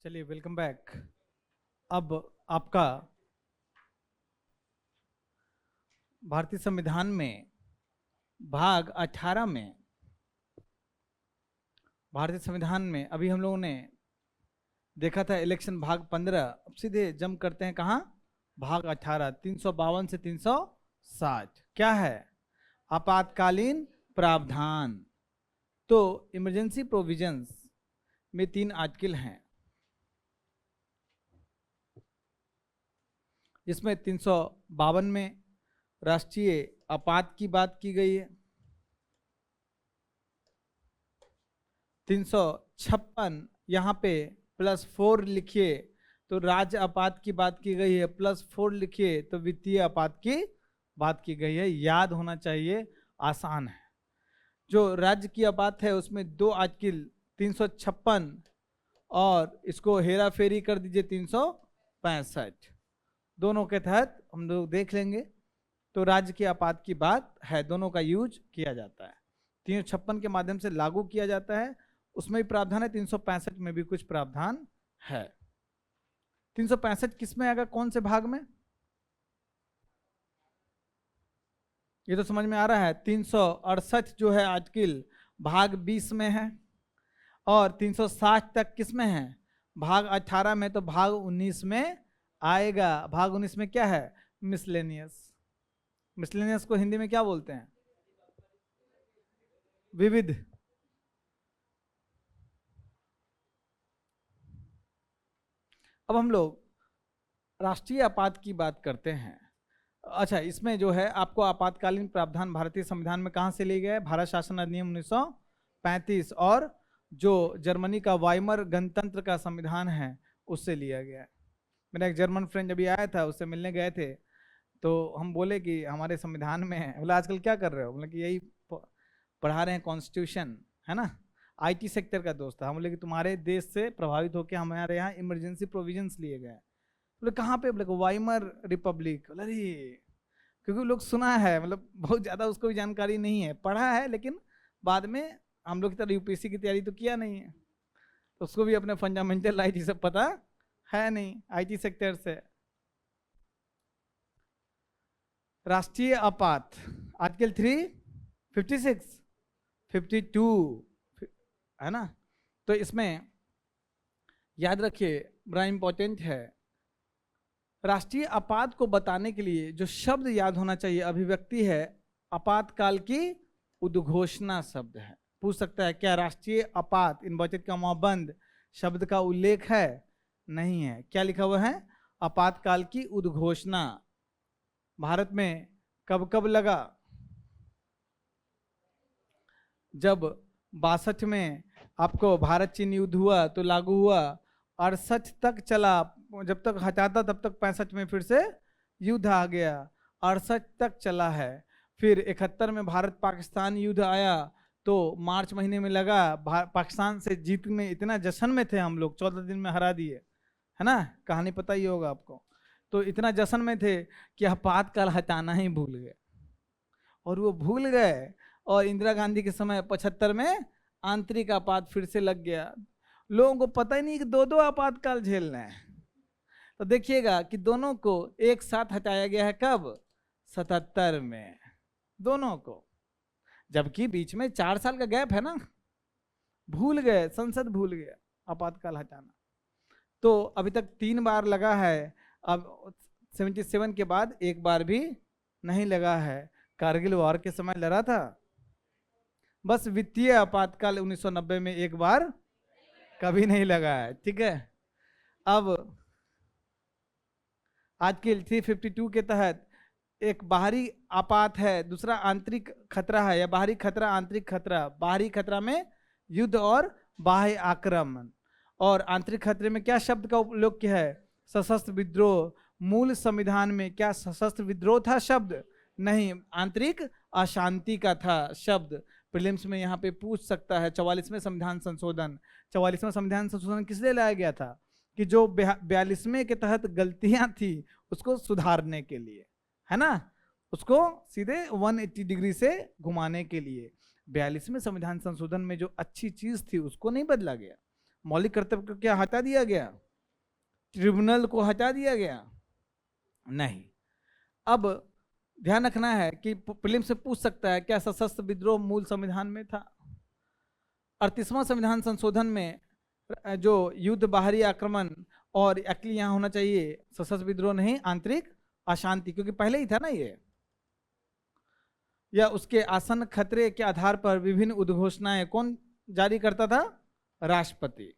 चलिए welcome back. अब आपका भारतीय संविधान में भाग 18 में, भारतीय संविधान में अभी हम लोगों ने देखा था इलेक्शन भाग 15। अब सीधे जंप करते हैं कहाँ, भाग 18 352 से 360। क्या है? आपातकालीन प्रावधान। तो इमरजेंसी प्रोविजंस में 3 आर्टिकल हैं, जिसमें 352 में राष्ट्रीय आपात की बात की गई है, 356 यहाँ पे +4 लिखिए तो राज्य आपात की बात की गई है, +4 लिखिए तो वित्तीय आपात की बात की गई है। याद होना चाहिए, आसान है। जो राज्य की आपात है उसमें 2 आर्टिकल 356 और इसको हेरा फेरी कर दीजिए 365, दोनों के तहत हम लोग देख लेंगे। तो राज्य की आपात की बात है, दोनों का यूज किया जाता है। 356 के माध्यम से लागू किया जाता है, उसमें भी प्रावधान है, 365 में भी कुछ प्रावधान है। 365 किस में आएगा, कौन से भाग में, ये तो समझ में आ रहा है। 368 जो है आर्टिकल भाग 20 में है, और 360 तक किस में है, भाग 18 में। तो भाग 19 में आएगा। भाग 19 में क्या है, मिसलेनियस। मिसलेनियस को हिंदी में क्या बोलते हैं, विविध। अब हम लोग राष्ट्रीय आपात की बात करते हैं। अच्छा, इसमें जो है आपको आपातकालीन प्रावधान भारतीय संविधान में कहां से लिए गए, भारत शासन अधिनियम 1935 और जो जर्मनी का वाइमर गणतंत्र का संविधान है उससे लिया गया है। मेरा एक जर्मन फ्रेंड अभी आया था, उससे मिलने गए थे, तो हम बोले कि हमारे संविधान में है। बोले आजकल क्या कर रहे हो, बोले कि यही पढ़ा रहे हैं कॉन्स्टिट्यूशन, है ना। आईटी सेक्टर का दोस्त था। हम बोले कि तुम्हारे देश से प्रभावित होकर हमारे यहाँ इमरजेंसी प्रोविजंस लिए गए। बोले कहाँ पे, बोले वाइमर रिपब्लिक। बोले अरे, क्योंकि लोग सुना है, मतलब बहुत ज़्यादा उसको भी जानकारी नहीं है, पढ़ा है लेकिन बाद में हम लोग की तरह यूपीएससी की तैयारी तो किया नहीं है, तो उसको भी अपने फंडामेंटल आईटी से पता है नहीं, आईटी सेक्टर से। राष्ट्रीय आपात आर्टिकल 356 52 है ना। तो इसमें याद रखिए, बड़ा इंपॉर्टेंट है, राष्ट्रीय आपात को बताने के लिए जो शब्द याद होना चाहिए, अभिव्यक्ति है आपातकाल की उद्घोषणा शब्द है। पूछ सकता है क्या राष्ट्रीय आपात इनवर्टेड कॉमा बंद शब्द का उल्लेख है, नहीं है। क्या लिखा हुआ है, आपातकाल की उद्घोषणा। भारत में कब कब लगा, जब 62 में आपको भारत चीन युद्ध हुआ तो लागू हुआ, 68 तक चला, जब तक हटाता तब तक 65 में फिर से युद्ध आ गया, 68 तक चला है। फिर 71 में भारत पाकिस्तान युद्ध आया तो मार्च महीने में लगा, पाकिस्तान से जीत में इतना जश्न में थे हम लोग, 14 दिन में हरा दिए, है ना, कहानी पता ही होगा आपको। तो इतना जश्न में थे कि आपातकाल हटाना ही भूल गए, और वो भूल गए, और इंदिरा गांधी के समय 75 में आंतरिक आपात फिर से लग गया। लोगों को पता ही नहीं कि दो दो आपातकाल झेलना है। तो देखिएगा कि दोनों को एक साथ हटाया गया है, कब? 77 में, दोनों को, जबकि बीच में 4 साल का गैप है ना। भूल गए, संसद भूल गया आपातकाल हटाना। तो अभी तक 3 बार लगा है, अब 77 के बाद एक बार भी नहीं लगा है। कारगिल वॉर के समय लड़ा था, बस वित्तीय आपातकाल 1990 में एक बार, कभी नहीं लगा है, ठीक है। अब आर्टिकल 352 के तहत एक बाहरी आपात है, दूसरा आंतरिक खतरा है, या बाहरी खतरा आंतरिक खतरा। बाहरी खतरा में युद्ध और बाह्य आक्रमण, और आंतरिक खतरे में क्या शब्द का उपयोग किया है? सशस्त्र विद्रोह। मूल संविधान में क्या सशस्त्र विद्रोह था शब्द? नहीं, आंतरिक अशांति का था शब्द। प्रीलिम्स में यहाँ पे पूछ सकता है। 44वें संविधान संशोधन, 44वां संविधान संशोधन किस लिए लाया गया था? कि जो 42वें के तहत गलतियां थी उसको सुधारने के लिए, है ना, उसको सीधे 180 डिग्री से घुमाने के लिए। 42वें संविधान संशोधन में जो अच्छी चीज थी उसको नहीं बदला गया। मौलिक कर्तव्य को क्या हटा दिया गया? ट्रिब्यूनल को हटा दिया गया? नहीं। अब ध्यान रखना है कि प्रीलिम से पूछ सकता है क्या सशस्त्र विद्रोह मूल संविधान में था? 38वां संविधान संशोधन में जो युद्ध, बाहरी आक्रमण, और एक्चुअली यहाँ होना चाहिए सशस्त्र विद्रोह नहीं, आंतरिक अशांति, क्योंकि पहले ही था ना ये। या उसके आसन्न खतरे के आधार पर विभिन्न उद्घोषणाएं कौन जारी करता था? राष्ट्रपति।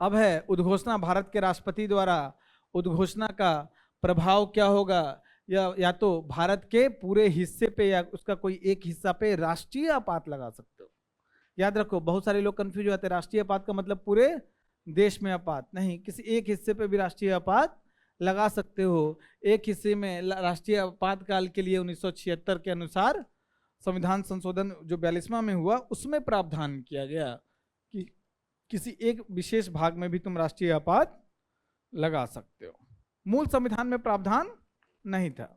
अब है उद्घोषणा भारत के राष्ट्रपति द्वारा। उद्घोषणा का प्रभाव क्या होगा? या तो भारत के पूरे हिस्से पे या उसका कोई एक हिस्सा पे राष्ट्रीय आपात लगा सकते हो। याद रखो, बहुत सारे लोग कंफ्यूज होते हैं, राष्ट्रीय आपात का मतलब पूरे देश में आपात नहीं, किसी एक हिस्से पे भी राष्ट्रीय आपात लगा सकते हो। एक हिस्से में राष्ट्रीय आपातकाल के लिए 1976 के अनुसार संविधान संशोधन जो 42वां में हुआ उसमें प्रावधान किया गया कि किसी एक विशेष भाग में भी तुम राष्ट्रीय आपात लगा सकते हो। मूल संविधान में प्रावधान नहीं था।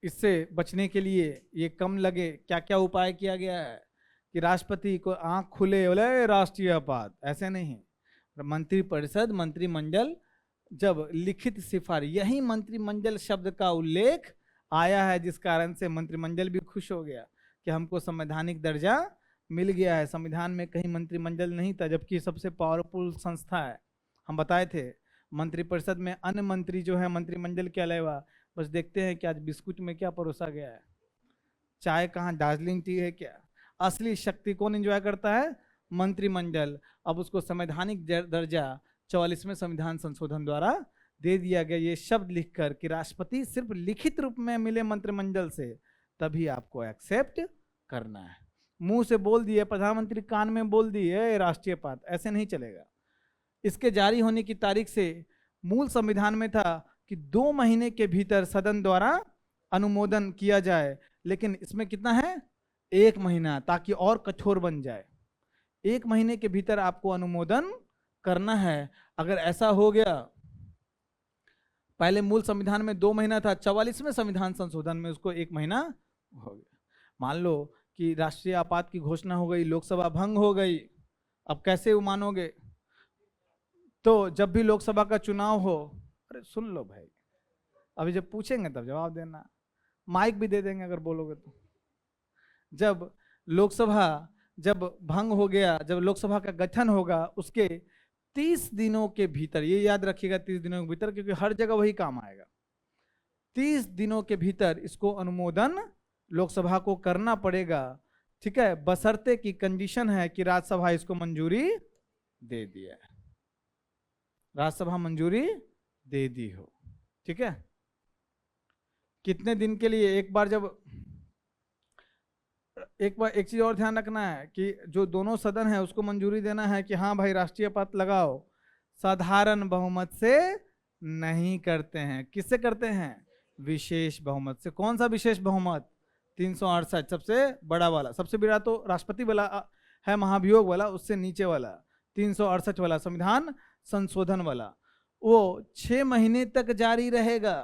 इससे बचने के लिए ये कम लगे, क्या क्या उपाय किया गया है कि राष्ट्रपति को आंख खुले बोले राष्ट्रीय आपात, ऐसे नहीं। मंत्रिपरिषद, मंत्रिमंडल जब लिखित सिफारिश, यही मंत्रिमंडल शब्द का उल्लेख आया है जिस कारण से मंत्रिमंडल भी खुश हो गया कि हमको संवैधानिक दर्जा मिल गया है। संविधान में कहीं मंत्रिमंडल नहीं था, जबकि सबसे पावरफुल संस्था है। हम बताए थे मंत्रिपरिषद में अन्य मंत्री जो है मंत्रिमंडल के अलावा, बस देखते हैं कि आज बिस्कुट में क्या परोसा गया है, चाय कहाँ, दार्जिलिंग टी है क्या? असली शक्ति कौन एंजॉय करता है? मंत्रिमंडल। अब उसको संवैधानिक दर्जा 44वें संविधान संशोधन द्वारा दे दिया गया, ये शब्द लिखकर कि राष्ट्रपति सिर्फ लिखित रूप में मिले मंत्रिमंडल से तभी आपको एक्सेप्ट करना है। मुंह से बोल दिए, प्रधानमंत्री कान में बोल दिए राष्ट्रीय आपात, ऐसे नहीं चलेगा। इसके जारी होने की तारीख से मूल संविधान में था कि 2 महीने के भीतर सदन द्वारा अनुमोदन किया जाए, लेकिन इसमें कितना है? 1 महीना, ताकि और कठोर बन जाए। 1 महीने के भीतर आपको अनुमोदन करना है। अगर ऐसा हो गया, पहले मूल संविधान में 2 महीना था, 44वें संविधान संशोधन में उसको 1 महीना हो गया। मान लो कि राष्ट्रीय आपात की घोषणा हो गई, लोकसभा भंग हो गई, अब कैसे मानोगे? तो जब भी लोकसभा का चुनाव हो, अरे सुन लो भाई, अभी जब पूछेंगे तब जवाब देना, माइक भी दे देंगे अगर बोलोगे तो। जब लोकसभा जब भंग हो गया, जब लोकसभा का गठन होगा, उसके 30 दिनों के भीतर, ये याद रखिएगा 30 दिनों के भीतर, क्योंकि हर जगह वही काम आएगा। 30 दिनों के भीतर इसको अनुमोदन लोकसभा को करना पड़ेगा, ठीक है, बशर्ते की कंडीशन है कि राज्यसभा इसको मंजूरी दे दिया है, राज्यसभा मंजूरी दे दी हो, ठीक है। कितने दिन के लिए, एक बार जब, एक चीज और ध्यान रखना है कि जो दोनों सदन है उसको मंजूरी देना है कि हाँ भाई राष्ट्रीय आपात लगाओ, साधारण बहुमत से नहीं करते हैं। किससे करते हैं? विशेष बहुमत से। कौन सा विशेष बहुमत? 368, सबसे बड़ा वाला। सबसे बड़ा तो राष्ट्रपति वाला है, महाभियोग वाला, उससे नीचे वाला 368 वाला संविधान संशोधन वाला। वो 6 महीने तक जारी रहेगा,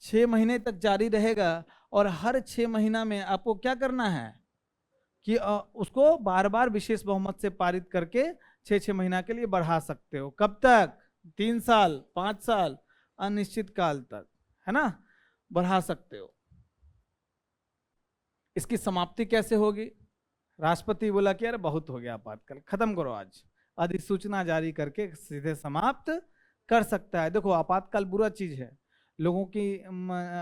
6 महीने तक जारी रहेगा। और हर 6 महीना में आपको क्या करना है कि उसको बार बार विशेष बहुमत से पारित करके 6 महीना के लिए बढ़ा सकते हो। कब तक? 3 साल, 5 साल, अनिश्चित काल तक, है ना, बढ़ा सकते हो। इसकी समाप्ति कैसे होगी? राष्ट्रपति बोला कि अरे बहुत हो गया आपातकाल, खत्म करो, आज अधिसूचना जारी करके सीधे समाप्त कर सकता है। देखो आपातकाल बुरा चीज है, लोगों की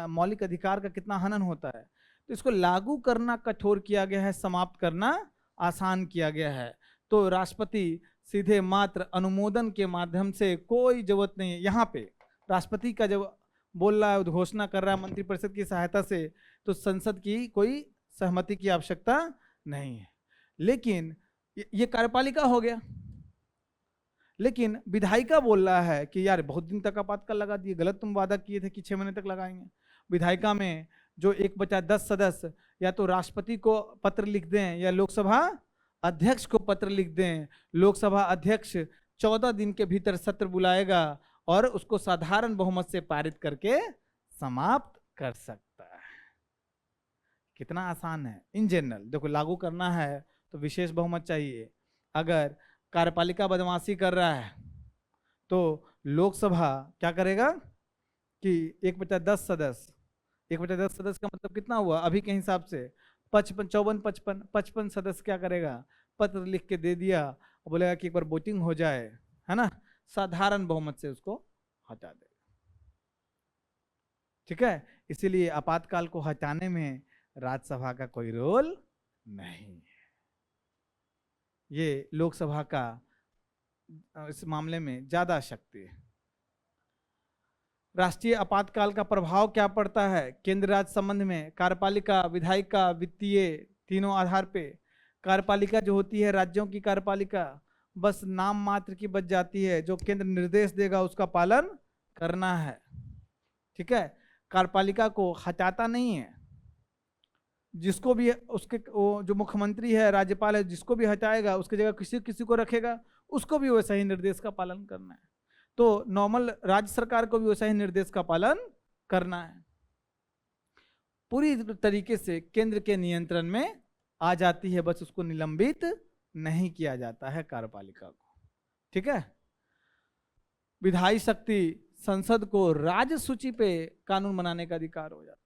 मौलिक अधिकार का कितना हनन होता है, तो इसको लागू करना कठोर किया गया है, समाप्त करना आसान किया गया है। तो राष्ट्रपति सीधे मात्र अनुमोदन के माध्यम से, कोई जरूरत नहीं है यहाँ पे राष्ट्रपति का, जब बोल रहा है, उद्घोषणा कर रहा है मंत्रिपरिषद की सहायता से, तो संसद की कोई सहमति की आवश्यकता नहीं है। लेकिन ये कार्यपालिका हो गया, लेकिन विधायिका बोल रहा है कि यार बहुत दिन तक आपातकाल लगा दिए, गलत तुम वादा किए थे कि 6 महीने तक लगाएंगे। विधायिका में जो 1/10 सदस्य या तो राष्ट्रपति को पत्र लिख दें या लोकसभा अध्यक्ष को पत्र लिख दें। लोकसभा अध्यक्ष 14 दिन के भीतर सत्र बुलाएगा और उसको साधारण बहुमत से पारित करके समाप्त कर सकता है। कितना आसान है। इन जनरल देखो, लागू करना है तो विशेष बहुमत चाहिए। अगर कार्यपालिका बदमाशी कर रहा है तो लोकसभा क्या करेगा कि 1/10 सदस्य, 1/10 सदस्य का मतलब कितना हुआ अभी के हिसाब से? 55 सदस्य क्या करेगा? पत्र लिख के दे दिया और बोलेगा कि एक बार वोटिंग हो जाए, है ना, साधारण बहुमत से उसको हटा देगा। ठीक है, इसीलिए आपातकाल को हटाने में राज्यसभा का कोई रोल नहीं है। ये लोकसभा का इस मामले में ज्यादा शक्ति है। राष्ट्रीय आपातकाल का प्रभाव क्या पड़ता है केंद्र राज्य संबंध में? कार्यपालिका, विधायिका, वित्तीय, तीनों आधार पे। कार्यपालिका जो होती है राज्यों की कार्यपालिका, बस नाम मात्र की बच जाती है, जो केंद्र निर्देश देगा उसका पालन करना है। ठीक है, कार्यपालिका को हटाता नहीं है, जिसको भी उसके जो मुख्यमंत्री है, राज्यपाल है, जिसको भी हटाएगा उसकी जगह किसी किसी को रखेगा, उसको भी वैसा ही निर्देश का पालन करना है। तो नॉर्मल राज्य सरकार को भी वैसा ही निर्देश का पालन करना है। पूरी तरीके से केंद्र के नियंत्रण में आ जाती है, बस उसको निलंबित नहीं किया जाता है कार्यपालिका को। ठीक है, विधायी शक्ति, संसद को राज्य सूची पे कानून बनाने का अधिकार हो जाता है।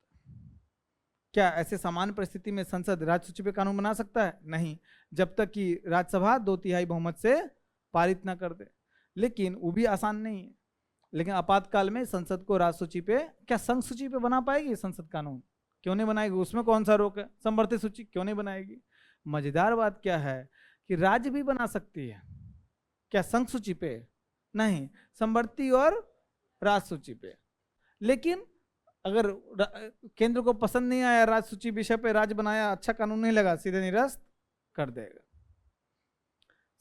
क्या ऐसे सामान्य परिस्थिति में संसद राज्य सूची पे कानून बना सकता है? नहीं, जब तक कि राज्यसभा 2/3 बहुमत से पारित ना कर दे। लेकिन वो भी आसान नहीं है। लेकिन आपातकाल में संसद को राज्य सूची पे, क्या संघ सूची पे बना पाएगी संसद कानून? क्यों नहीं बनाएगी? उसमें कौन सा रोक है? समवर्ती सूची क्यों नहीं बनाएगी? मजेदार बात क्या है कि राज्य भी बना सकती है, क्या संघ सूची पे? नहीं, समवर्ती और राज्य सूची पे। लेकिन अगर केंद्र को पसंद नहीं आया राज्य सूची विषय पे, राज्य बनाया, अच्छा कानून नहीं लगा, सीधे निरस्त कर देगा।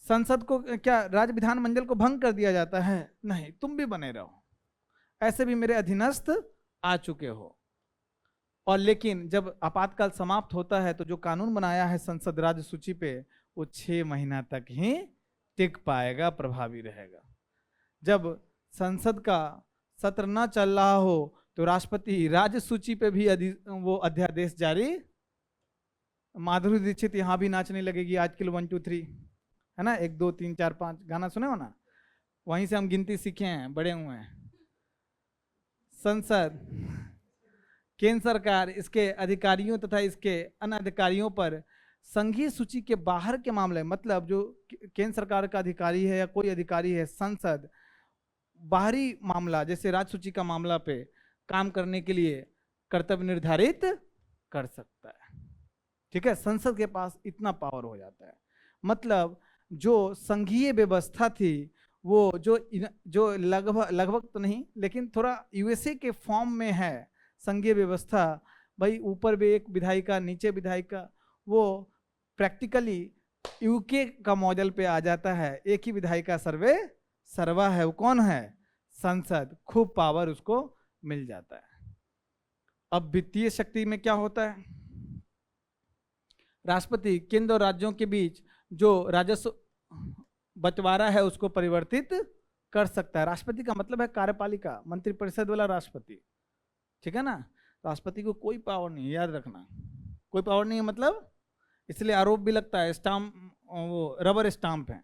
संसद को क्या राज्य विधानमंडल को भंग कर दिया जाता है? नहीं, तुम भी बने रहो, ऐसे भी मेरे अधीनस्थ आ चुके हो। और लेकिन जब आपातकाल समाप्त होता है तो जो कानून बनाया है संसद राज्य सूची पे, वो 6 महीना तक ही टिक पाएगा, प्रभावी रहेगा। जब संसद का सत्र न चल रहा हो तो राष्ट्रपति राज्य सूची पे भी वो अध्यादेश जारी। माधुरी दीक्षित यहाँ भी नाचने लगेगी आजकल 1 2 3, है ना, 1 2 3 4 5 गाना सुने हो ना, वहीं से हम गिनती सीखे हैं, बड़े हुए हैं। संसद, केंद्र सरकार इसके अधिकारियों तथा इसके अनधिकारियों पर संघीय सूची के बाहर के मामले, मतलब जो केंद्र सरकार का अधिकारी है या कोई अधिकारी है, संसद बाहरी मामला जैसे राज्य सूची का मामला पे काम करने के लिए कर्तव्य निर्धारित कर सकता है। ठीक है, संसद के पास इतना पावर हो जाता है। मतलब जो संघीय व्यवस्था थी वो जो लगभग तो नहीं लेकिन थोड़ा यूएसए के फॉर्म में है, संघीय व्यवस्था, भाई ऊपर भी एक विधायिका नीचे विधायिका, वो प्रैक्टिकली यूके का मॉडल पे आ जाता है। एक ही विधायिका सर्वे सर्वा है, वो कौन है? संसद, खूब पावर उसको मिल जाता है। अब वित्तीय शक्ति में क्या होता है? राष्ट्रपति केंद्र और राज्यों के बीच जो राजस्व बंटवारा है उसको परिवर्तित कर सकता है। राष्ट्रपति का मतलब है कार्यपालिका, मंत्रिपरिषद वाला राष्ट्रपति, ठीक है ना। राष्ट्रपति को कोई पावर नहीं है, याद रखना, कोई पावर नहीं है, मतलब इसलिए आरोप भी लगता है, स्टाम्प, वो रबर स्टाम्प है,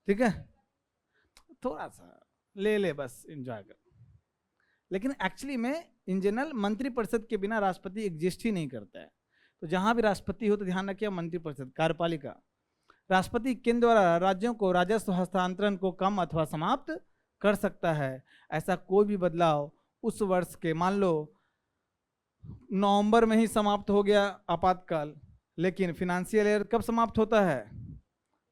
ठीक है, थोड़ा सा ले बस एंजॉय कर। लेकिन एक्चुअली में इन जनरल मंत्रिपरिषद के बिना राष्ट्रपति एग्जिस्ट ही नहीं करता है। तो जहां भी राष्ट्रपति हो तो ध्यान रखिए मंत्रिपरिषद, कार्यपालिका। राष्ट्रपति केंद्र द्वारा राज्यों को राजस्व हस्तांतरण को कम अथवा समाप्त कर सकता है। ऐसा कोई भी बदलाव उस वर्ष के, मान लो नवंबर में ही समाप्त हो गया आपातकाल, लेकिन फिनेंशियल ईयर कब समाप्त होता है?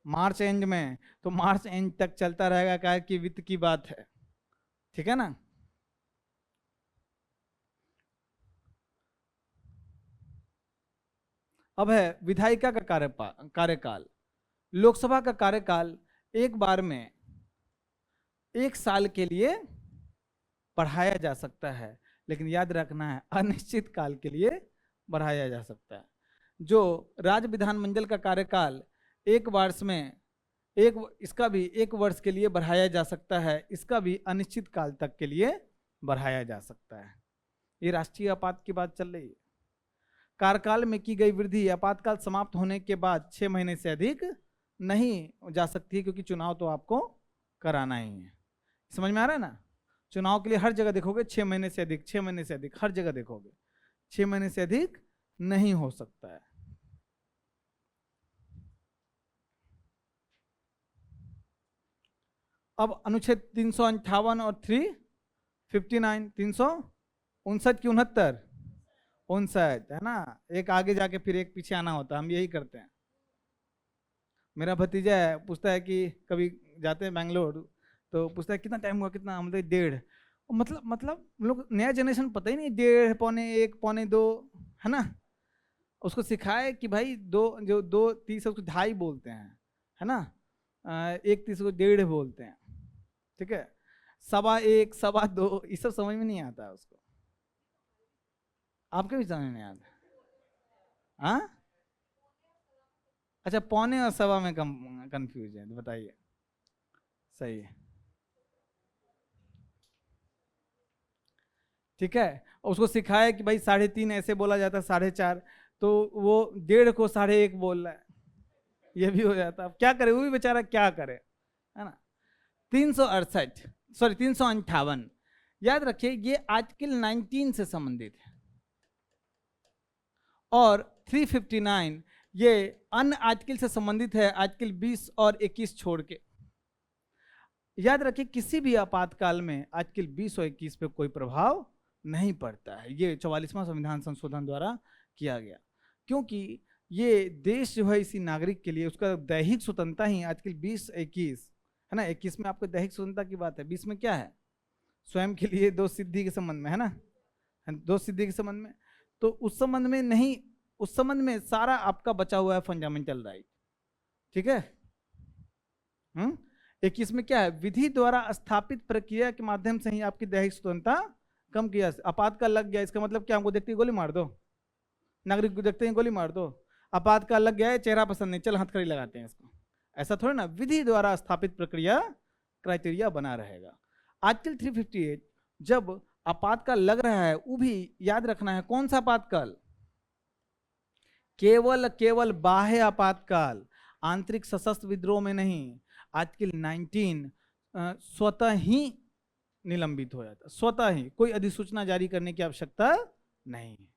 मार्च एंड में, तो मार्च एंड तक चलता रहेगा, क्या कि वित्त की बात है, ठीक है ना। अब है विधायिका का कार्यकाल। लोकसभा का कार्यकाल एक बार में 1 साल के लिए बढ़ाया जा सकता है, लेकिन याद रखना है अनिश्चित काल के लिए बढ़ाया जा सकता है। जो राज्य विधानमंडल का कार्यकाल एक वर्ष में इसका भी 1 वर्ष के लिए बढ़ाया जा सकता है, इसका भी अनिश्चित काल तक के लिए बढ़ाया जा सकता है। ये राष्ट्रीय आपात की बात चल रही है। कार्यकाल में की गई वृद्धि आपातकाल समाप्त होने के बाद 6 महीने से अधिक नहीं जा सकती है, क्योंकि चुनाव तो आपको कराना ही है। समझ में आ रहा है ना। चुनाव के लिए हर जगह देखोगे 6 महीने से अधिक, 6 महीने से अधिक, हर जगह देखोगे 6 महीने से अधिक नहीं हो सकता है। अब अनुच्छेद 358 और 359, 359 की 69 है ना, एक आगे जाके फिर एक पीछे आना होता है, हम यही करते हैं। मेरा भतीजा है, पूछता है कि कभी जाते हैं बैंगलोर तो पूछता है कितना टाइम हुआ, कितना, हम 1.5, मतलब लोग नया जनरेशन पता ही नहीं, 1.5, पौने 1, पौने 2, है ना। उसको सिखाए कि भाई 2:30 उसको 2:30 बोलते हैं, है ना, 1:30 को 1:30 बोलते हैं, ठीक है, 1:15, 2:15, ये सब समझ में नहीं आता है उसको। आपके भी समझ नहीं आता? हाँ, अच्छा, पौने और सवा में कंफ्यूज है, बताइए। सही है, ठीक है। उसको सिखाया कि भाई 3:30 ऐसे बोला जाता है, 4:30, तो वो 1:30 को 1:30 बोल रहा है, ये भी हो जाता है। अब क्या करे, वो भी बेचारा क्या करे, है ना। 358, याद रखिए ये आर्टिकल 19 से संबंधित है, और 359 ये अन्य आर्टिकल से संबंधित है, आर्टिकल 20 और 21 छोड़ के। याद रखिए किसी भी आपातकाल में आर्टिकल 20 और 21 पे कोई प्रभाव नहीं पड़ता है। ये 44वां संविधान संशोधन द्वारा किया गया, क्योंकि ये देश जो है इसी नागरिक के लिए, उसका दैहिक स्वतंत्रता ही आर्टिकल 20-21 है ना। 21 में आपको दैहिक स्वतंत्रता की बात है, 20 में क्या है, स्वयं के लिए 2 सिद्धि के संबंध में, है ना, 2 सिद्धि के संबंध में। तो उस संबंध में नहीं, उस संबंध में सारा आपका बचा हुआ है फंडामेंटल राइट, ठीक है। 21 में क्या है, विधि द्वारा स्थापित प्रक्रिया के माध्यम से ही आपकी दैहिक स्वतंत्रता कम किया। आपातकाल लग गया, इसका मतलब क्या, हमको देखते ही गोली मार दो, नागरिक को देखते ही गोली मार दो। आपातकाल लग गया है, चेहरा पसंद नहीं, चल हथकड़ी लगाते हैं इसको, ऐसा थोड़ा ना। विधि द्वारा स्थापित प्रक्रिया क्राइटेरिया बना रहेगा। आर्टिकल 358 जब आपातकाल लग रहा है, वो भी याद रखना है कौन सा आपातकाल, केवल बाह्य आपातकाल, आंतरिक सशस्त्र विद्रोह में नहीं। आर्टिकल 19 स्वतः ही निलंबित हो जाता, स्वतः ही, कोई अधिसूचना जारी करने की आवश्यकता नहीं है।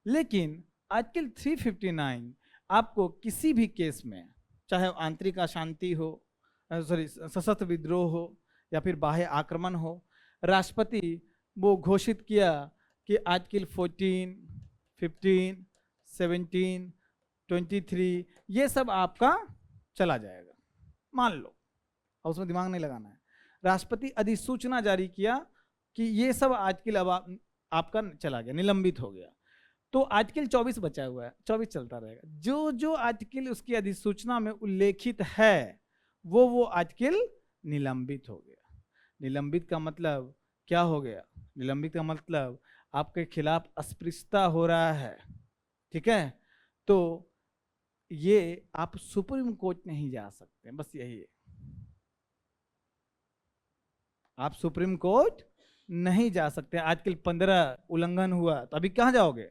लेकिन आर्टिकल 359 आपको किसी भी केस में, चाहे आंतरिक अशांति हो, सशस्त्र विद्रोह हो या फिर बाह्य आक्रमण हो, राष्ट्रपति वो घोषित किया कि आर्टिकल 14, 15, 17, 23 ये सब आपका चला जाएगा, मान लो, और उसमें दिमाग नहीं लगाना है। राष्ट्रपति अधिसूचना जारी किया कि ये सब आर्टिकल अब आपका चला गया, निलंबित हो गया, तो आर्टिकल 24 बचा हुआ है, 24 चलता रहेगा। जो जो आर्टिकल उसकी अधिसूचना में उल्लेखित है वो आर्टिकल निलंबित हो गया। निलंबित का मतलब क्या हो गया? निलंबित का मतलब आपके खिलाफ अस्पृश्यता हो रहा है, ठीक है, तो ये आप सुप्रीम कोर्ट नहीं जा सकते, बस यही है। आप सुप्रीम कोर्ट नहीं जा सकते। आर्टिकल 15 उल्लंघन हुआ तो अभी कहां जाओगे?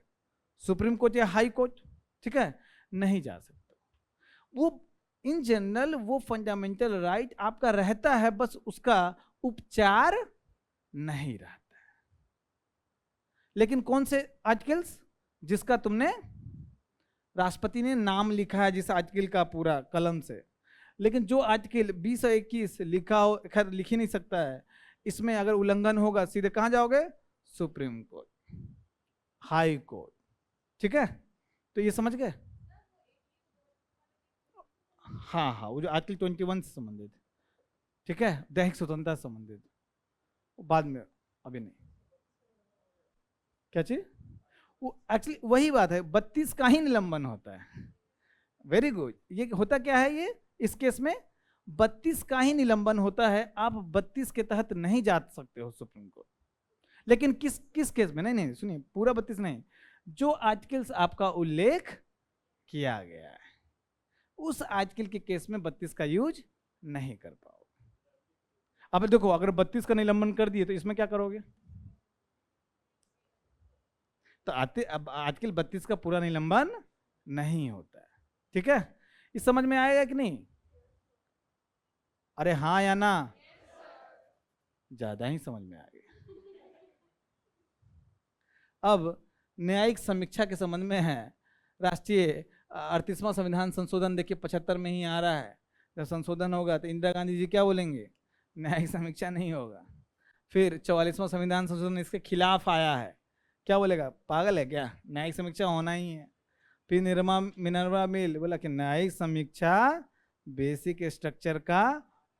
सुप्रीम कोर्ट या हाई कोर्ट, ठीक है, नहीं जा सकते। वो इन जनरल वो फंडामेंटल राइट आपका रहता है, बस उसका उपचार नहीं रहता है। लेकिन कौन से आर्टिकल्स जिसका तुमने राष्ट्रपति ने नाम लिखा है जिस आर्टिकल का पूरा कलम से, लेकिन जो आर्टिकल 20 और 21 लिखा हो, खैर लिख ही नहीं सकता है, इसमें अगर उल्लंघन होगा सीधे कहां जाओगे? सुप्रीम कोर्ट, हाई कोर्ट, ठीक है। तो ये समझ गए? हाँ हाँ, वो जो आर्टिकल 21 से संबंधित, ठीक है, दैहिक स्वतंत्रता से संबंधित, बाद में, अभी नहीं। क्या चीज? वो एक्चुअली वही बात है, 32 का ही निलंबन होता है। Very good. ये होता क्या है, ये इस केस में 32 का ही निलंबन होता है। आप 32 के तहत नहीं जा सकते हो सुप्रीम कोर्ट। लेकिन किस किस केस में? नहीं नहीं सुनिए, पूरा 32 नहीं, जो आर्टिकल्स आपका उल्लेख किया गया है उस आर्टिकल के केस में 32 का यूज नहीं कर पाओगे। अब देखो, अगर 32 का निलंबन कर दिए तो इसमें क्या करोगे? तो आते अब आर्टिकल 32 का पूरा निलंबन नहीं होता है, ठीक है। इस समझ में आएगा कि नहीं? अरे हाँ या ना? ज्यादा ही समझ में आ गया। अब न्यायिक समीक्षा के संबंध में है। राष्ट्रीय 38वां संविधान संशोधन देखिए 75 में ही आ रहा है। जब संशोधन होगा तो इंदिरा गांधी जी क्या बोलेंगे? न्यायिक समीक्षा नहीं होगा। फिर 44वां संविधान संशोधन इसके खिलाफ आया है, क्या बोलेगा? पागल है क्या, न्यायिक समीक्षा होना ही है। फिर मिनर्वा मिल बोला कि न्यायिक समीक्षा बेसिक स्ट्रक्चर का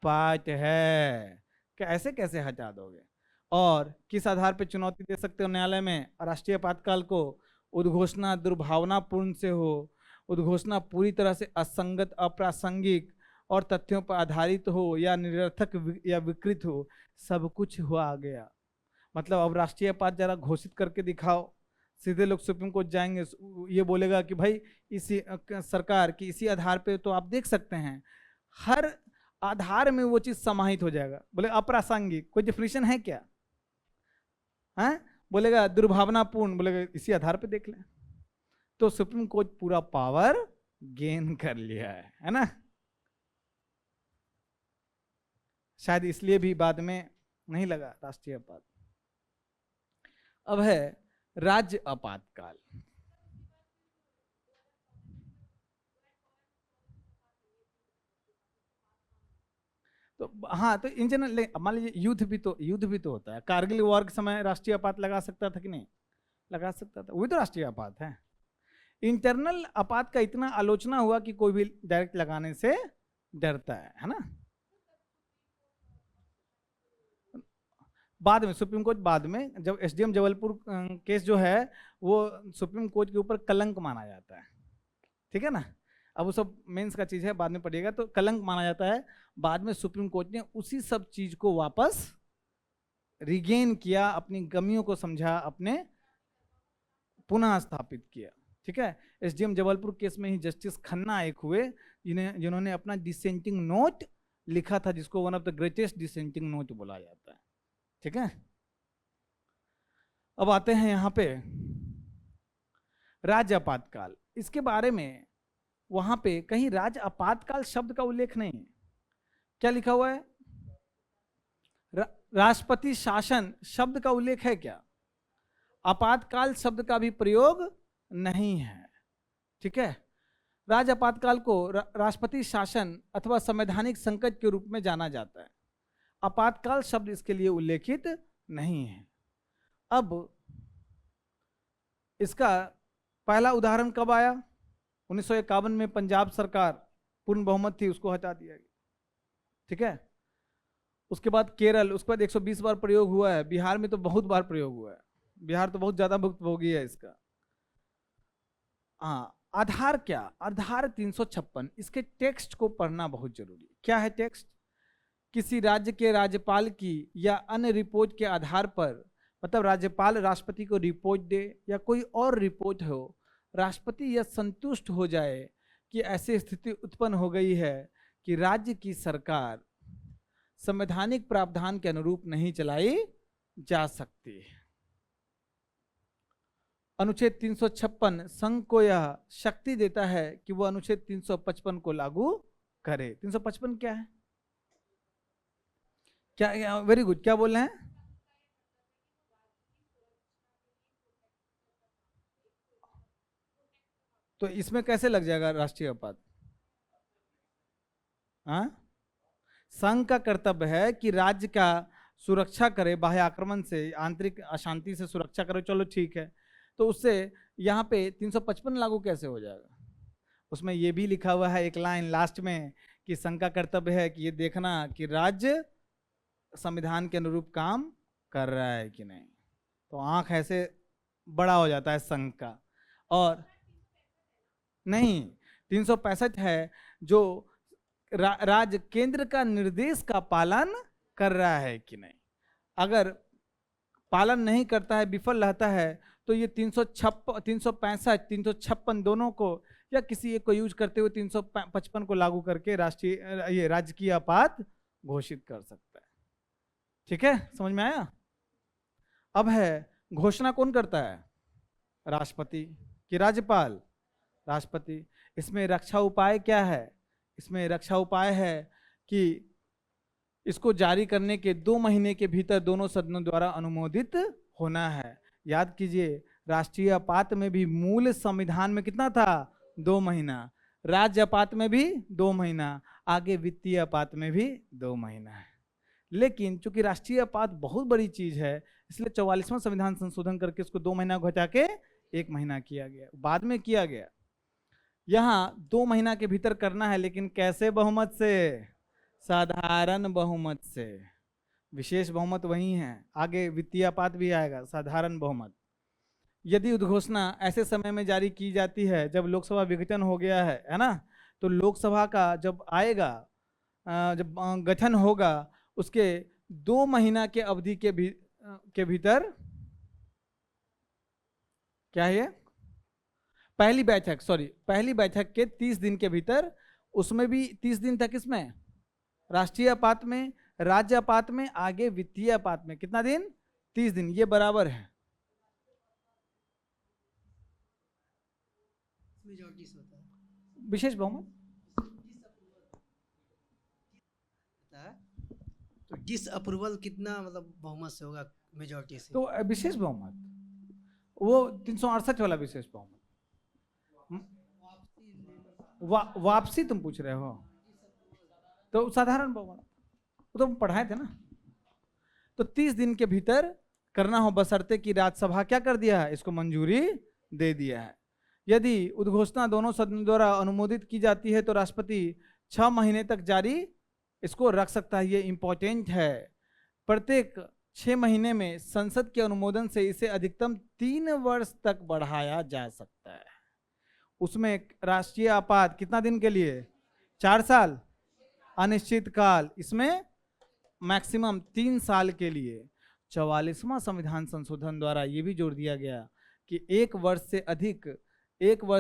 पार्ट है, कैसे कैसे हटा दोगे? और किस आधार पर चुनौती दे सकते हो न्यायालय में राष्ट्रीय आपातकाल को? उद्घोषणा दुर्भावनापूर्ण से हो, उद्घोषणा पूरी तरह से असंगत, अप्रासंगिक और तथ्यों पर आधारित हो, या निरर्थक या विकृत हो, सब कुछ हुआ गया। मतलब अब राष्ट्रीय आपात जरा घोषित करके दिखाओ, सीधे लोग सुप्रीम कोर्ट जाएंगे, ये बोलेगा कि भाई इसी सरकार की इसी आधार पे तो आप देख सकते हैं, हर आधार में वो चीज समाहित हो जाएगा। बोले अप्रासंगिक, कोई डिफिनेशन है क्या? है? बोलेगा दुर्भावनापूर्ण, बोलेगा इसी आधार पे देख लें। तो सुप्रीम कोर्ट पूरा पावर गेन कर लिया है ना। शायद इसलिए भी बाद में नहीं लगा राष्ट्रीय आपात। अब है राज्य आपातकाल। तो हाँ, तो इन जनरल मान लीजिए युद्ध भी तो होता है। कारगिल वॉर के समय राष्ट्रीय आपात लगा सकता था कि नहीं? लगा सकता था, वही तो राष्ट्रीय आपात है। इंटरनल आपात का इतना आलोचना हुआ कि कोई भी डायरेक्ट लगाने से डरता है ना। बाद में सुप्रीम कोर्ट, बाद में जब एसडीएम जबलपुर केस जो है वो सुप्रीम कोर्ट के ऊपर कलंक माना जाता है, ठीक है ना। अब वो सब मेंस का चीज है, बाद में पढ़िएगा। तो कलंक माना जाता है। बाद में सुप्रीम कोर्ट ने उसी सब चीज को वापस रिगेन किया, अपनी कमियों को समझा, अपने पुनः स्थापित किया, ठीक है। एसडीएम जबलपुर केस में ही जस्टिस खन्ना एक हुए जिन्होंने अपना डिसेंटिंग नोट लिखा था, जिसको one of the greatest dissenting note बोला जाता है, ठीक है। अब आते हैं यहां पे राज्य आपातकाल। इसके बारे में वहां पे कहीं राज्य आपातकाल शब्द का उल्लेख नहीं है। क्या लिखा हुआ है? राष्ट्रपति शासन शब्द का उल्लेख है क्या? आपातकाल शब्द का भी प्रयोग नहीं है, ठीक है। राज्य आपातकाल को राष्ट्रपति शासन अथवा संवैधानिक संकट के रूप में जाना जाता है। आपातकाल शब्द इसके लिए उल्लेखित नहीं है। अब इसका पहला उदाहरण कब आया? 1951 में पंजाब सरकार पूर्ण बहुमत थी, उसको हटा दिया गया, ठीक है। उसके बाद केरल, उसके बाद 120 बार प्रयोग हुआ है। बिहार में तो बहुत बार प्रयोग हुआ है, बिहार तो बहुत ज्यादा भुक्तभोगी है इसका। हाँ, आधार क्या, आधार 356, इसके टेक्स्ट को पढ़ना बहुत जरूरी है। क्या है टेक्स्ट? किसी राज्य के राज्यपाल की या अन्य रिपोर्ट के आधार पर, मतलब राज्यपाल राष्ट्रपति को रिपोर्ट दे या कोई और रिपोर्ट हो, राष्ट्रपति यह संतुष्ट हो जाए कि ऐसी स्थिति उत्पन्न हो गई है कि राज्य की सरकार संवैधानिक प्रावधान के अनुरूप नहीं चलाई जा सकती। अनुच्छेद 356 संघ को यह शक्ति देता है कि वह अनुच्छेद 355 को लागू करे। 355 क्या है? क्या, वेरी गुड, क्या बोल रहे हैं? तो इसमें कैसे लग जाएगा राष्ट्रीय आपात? हाँ, संघ का कर्तव्य है कि राज्य का सुरक्षा करे, बाह्य आक्रमण से, आंतरिक अशांति से सुरक्षा करे, चलो ठीक है। तो उससे यहाँ पे 355 लागू कैसे हो जाएगा? उसमें ये भी लिखा हुआ है एक लाइन लास्ट में कि संघ का कर्तव्य है कि ये देखना कि राज्य संविधान के अनुरूप काम कर रहा है कि नहीं। तो आंख ऐसे बड़ा हो जाता है संघ का। और नहीं, 365 है जो राज्य केंद्र का निर्देश का पालन कर रहा है कि नहीं। अगर पालन नहीं करता है, विफल रहता है, तो ये 365 356 दोनों को या किसी एक को यूज करते हुए 355 को लागू करके राष्ट्रीय ये राजकीय आपात घोषित कर सकता है। ठीक है, समझ में आया? अब है घोषणा कौन करता है? राष्ट्रपति कि राज्यपाल? राष्ट्रपति। इसमें रक्षा उपाय क्या है? इसमें रक्षा उपाय है कि इसको जारी करने के 2 महीने के भीतर दोनों सदनों द्वारा अनुमोदित होना है। याद कीजिए, राष्ट्रीय आपात में भी मूल संविधान में कितना था? 2 महीना। राज्य आपात में भी 2 महीना, आगे वित्तीय आपात में भी 2 महीना है। लेकिन चूंकि राष्ट्रीय आपात बहुत बड़ी चीज है, इसलिए 44वां संविधान संशोधन करके इसको 2 महीना घटा के 1 महीना किया गया, बाद में किया गया। यहाँ 2 महीना के भीतर करना है, लेकिन कैसे बहुमत से? साधारण बहुमत से। विशेष बहुमत वही है, आगे वित्तीय आपात भी आएगा, साधारण बहुमत। यदि उद्घोषणा ऐसे समय में जारी की जाती है जब लोकसभा विघटन हो गया है ना, तो लोकसभा का जब आएगा, जब गठन होगा, उसके 2 महीना के अवधि के भीतर क्या है? पहली बैठक के 30 दिन के भीतर, उसमें भी 30 दिन तक इसमें राष्ट्रीय आपात में, राज्य आपात में, आगे वित्तीय आपात में कितना दिन? 30 दिन। ये बराबर है। विशेष बहुमत तो डिस अप्रूवल कितना मतलब बहुमत से होगा? मेजॉरिटी से। तो विशेष बहुमत वो 368 वाला विशेष बहुमत। वापसी तुम पूछ रहे हो, तो साधारण बहुमत वो तो पढ़ाए थे ना। तो 30 दिन के भीतर करना हो, बशर्ते कि राज्यसभा क्या कर दिया है? इसको मंजूरी दे दिया है। यदि उद्घोषणा दोनों सदनों द्वारा अनुमोदित की जाती है तो राष्ट्रपति 6 महीने तक जारी इसको रख सकता है। ये इंपॉर्टेंट है। प्रत्येक 6 महीने में संसद के अनुमोदन से इसे अधिकतम 3 वर्ष तक बढ़ाया जा सकता है। उसमें राष्ट्रीय आपात कितना दिन के लिए? 4 साल। अनिश्चित काल, इसमें मैक्सिमम 3 साल के लिए। 44वां संविधान संशोधन द्वारा यह भी जोड़ दिया गया कि 1 वर्ष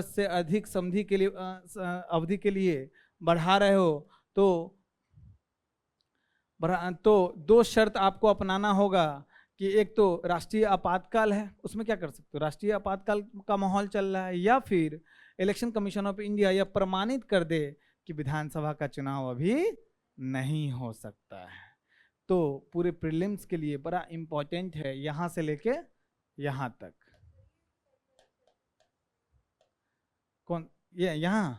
से अधिक समधि के लिए अवधि के लिए बढ़ा रहे हो तो 2 शर्त आपको अपनाना होगा कि एक तो राष्ट्रीय आपातकाल है, उसमें क्या कर सकते हो? राष्ट्रीय आपातकाल का माहौल चल रहा है, या फिर इलेक्शन कमीशन ऑफ इंडिया यह प्रमाणित कर दे कि विधानसभा का चुनाव अभी नहीं हो सकता है। तो पूरे प्रीलिम्स के लिए बड़ा इंपॉर्टेंट है, यहां से लेके यहां तक। कौन ये? यहां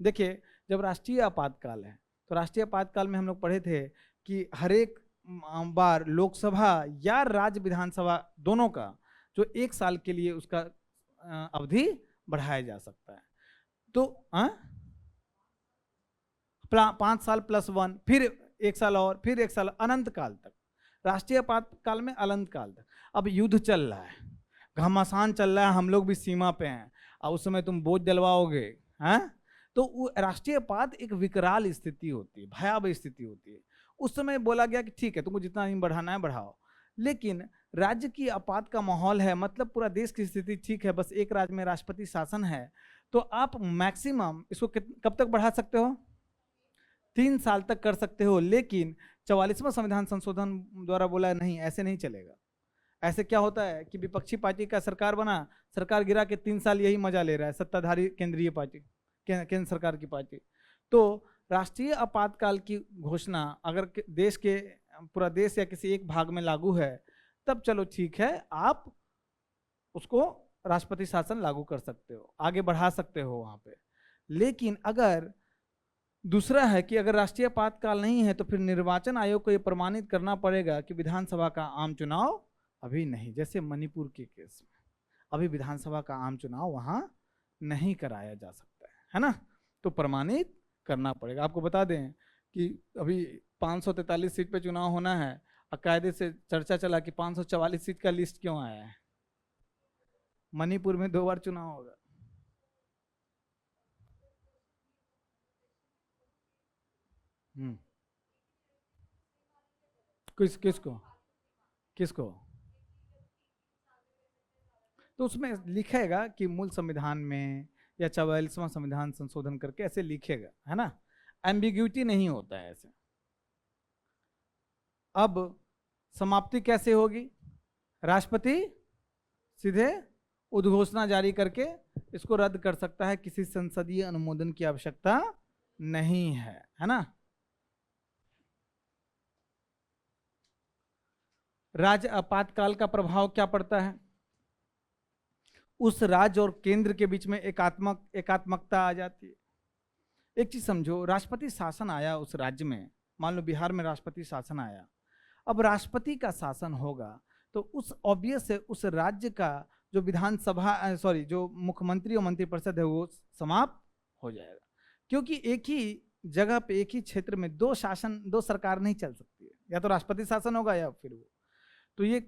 देखिए, जब राष्ट्रीय आपातकाल है तो राष्ट्रीय आपातकाल में हम लोग पढ़े थे कि हर एक बार लोकसभा या राज्य विधानसभा दोनों का जो 1 साल के लिए उसका अवधि बढ़ाया जा सकता है। तो 5 साल +1, फिर 1 साल और, फिर 1 साल, अनंत काल तक। राष्ट्रीय आपातकाल में अनंत काल तक। अब युद्ध चल रहा है, घमासान चल रहा है, हम लोग भी सीमा पे हैं, और उस समय तुम बोझ डलवाओगे, हैं? तो राष्ट्रीय आपात एक विकराल स्थिति होती है, भयावह स्थिति होती है। उस समय बोला गया कि ठीक है, तुमको जितना नहीं बढ़ाना है बढ़ाओ, लेकिन राज्य की आपात का माहौल है, मतलब पूरा देश की स्थिति ठीक है, बस एक राज्य में राष्ट्रपति शासन है, तो आप मैक्सिमम इसको कब तक बढ़ा सकते हो? 3 साल तक कर सकते हो। लेकिन 44वां संविधान संशोधन द्वारा बोला नहीं, ऐसे नहीं चलेगा। ऐसे क्या होता है कि विपक्षी पार्टी का सरकार बना, सरकार गिरा के 3 साल यही मजा ले रहा है सत्ताधारी केंद्रीय पार्टी, केंद्र सरकार की पार्टी। तो राष्ट्रीय आपातकाल की घोषणा अगर देश के पूरा देश या किसी एक भाग में लागू है, तब चलो ठीक है, आप उसको राष्ट्रपति शासन लागू कर सकते हो, आगे बढ़ा सकते हो वहां पे। लेकिन अगर दूसरा है कि अगर राष्ट्रीय आपातकाल नहीं है, तो फिर निर्वाचन आयोग को यह प्रमाणित करना पड़ेगा कि विधानसभा का आम चुनाव अभी नहीं, जैसे मणिपुर के केस में अभी विधानसभा का आम चुनाव वहां नहीं कराया जा सकता है ना, तो प्रमाणित करना पड़ेगा। आपको बता दें कि अभी 543 सीट पे चुनाव होना है, और कायदे से चर्चा चला कि 544 सीट का लिस्ट क्यों आया है। मणिपुर में 2 बार चुनाव होगा। किसको किसको तो उसमें लिखेगा कि मूल संविधान में या 44वां संविधान संशोधन करके ऐसे लिखेगा, है ना, एम्बिग्यूटी नहीं होता है ऐसे। अब समाप्ति कैसे होगी? राष्ट्रपति सीधे उद्घोषणा जारी करके इसको रद्द कर सकता है, किसी संसदीय अनुमोदन की आवश्यकता नहीं है ना। राज्य आपातकाल का प्रभाव क्या पड़ता है? उस राज्य और केंद्र के बीच में एकात्मकता आ जाती है। एक चीज समझो, राष्ट्रपति शासन आया उस राज्य में, मान लो बिहार में राष्ट्रपति शासन आया, अब राष्ट्रपति का शासन होगा तो उस ऑब्वियस है उस राज्य का जो विधानसभा जो मुख्यमंत्री और मंत्रिपरिषद है वो समाप्त हो जाएगा, क्योंकि एक ही जगह पे एक ही क्षेत्र में दो सरकार नहीं चल सकती है, या तो राष्ट्रपति शासन होगा या फिर वो। तो ये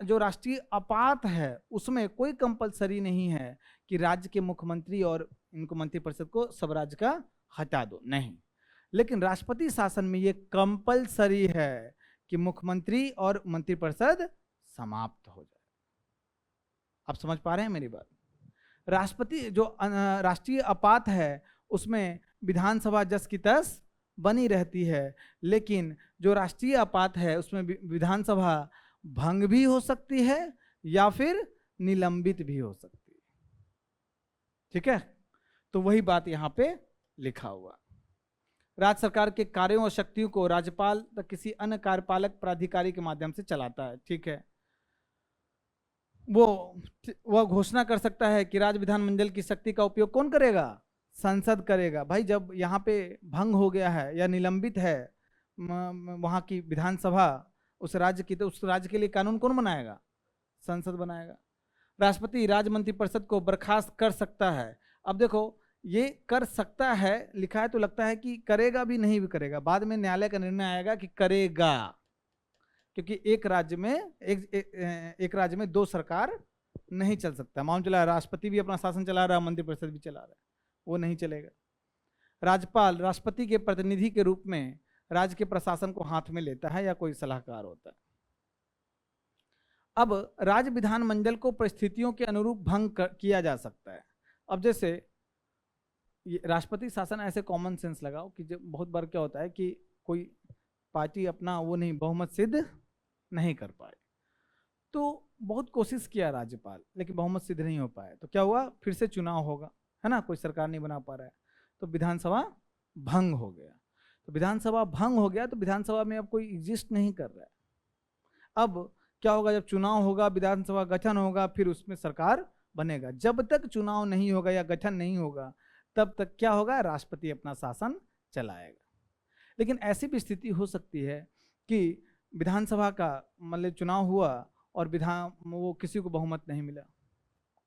जो राष्ट्रीय आपात है उसमें कोई कंपलसरी नहीं है कि राज्य के मुख्यमंत्री और इनको मंत्रिपरिषद को सब राज्य का हटा दो, नहीं। लेकिन राष्ट्रपति शासन में ये कंपलसरी है कि मुख्यमंत्री और मंत्रिपरिषद समाप्त हो जाए। आप समझ पा रहे हैं मेरी बात? राष्ट्रपति जो राष्ट्रीय आपात है उसमें विधानसभा जस की तस बनी रहती है, लेकिन जो राष्ट्रीय आपात है उसमें विधानसभा भंग भी हो सकती है या फिर निलंबित भी हो सकती है। ठीक है, तो वही बात यहां पे लिखा हुआ। राज्य सरकार के कार्यों और शक्तियों को राज्यपाल तथा किसी अन्य कार्यपालक प्राधिकारी के माध्यम से चलाता है। ठीक है, वह घोषणा कर सकता है कि राज्य विधानमंडल की शक्ति का उपयोग कौन करेगा? संसद करेगा। भाई जब यहाँ पे भंग हो गया है या निलंबित है वहां की विधानसभा उस राज्य की, तो उस राज्य के लिए कानून कौन बनाएगा? संसद बनाएगा। राष्ट्रपति राज्य मंत्रिपरिषद को बर्खास्त कर सकता है। अब देखो ये कर सकता है लिखा है तो लगता है कि करेगा भी नहीं भी करेगा, बाद में न्यायालय का निर्णय आएगा कि करेगा, क्योंकि एक राज्य में दो सरकार नहीं चल सकता। मान चला राष्ट्रपति भी अपना शासन चला रहा है, मंत्रिपरिषद भी चला रहा है, वो नहीं चलेगा। राज्यपाल राष्ट्रपति के प्रतिनिधि के रूप में राज्य के प्रशासन को हाथ में लेता है या कोई सलाहकार होता है। अब राज्य विधानमंडल को परिस्थितियों के अनुरूप भंग किया जा सकता है। अब जैसे राष्ट्रपति शासन ऐसे कॉमन सेंस लगाओ कि जब बहुत बार क्या होता है कि कोई पार्टी अपना वो नहीं बहुमत सिद्ध नहीं कर पाए, तो बहुत कोशिश किया राज्यपाल लेकिन बहुमत सिद्ध नहीं हो पाए, तो क्या हुआ? फिर से चुनाव होगा, है ना, कोई सरकार नहीं बना पा रहा है, तो विधानसभा भंग हो गया। तो विधानसभा भंग हो गया तो विधानसभा में अब कोई एग्जिस्ट नहीं कर रहा है। अब क्या होगा? जब चुनाव होगा, विधानसभा गठन होगा, फिर उसमें सरकार बनेगा। जब तक चुनाव नहीं होगा या गठन नहीं होगा तब तक क्या होगा? राष्ट्रपति अपना शासन चलाएगा। लेकिन ऐसी भी स्थिति हो सकती है कि विधानसभा का मतलब चुनाव हुआ और वो किसी को बहुमत नहीं मिला,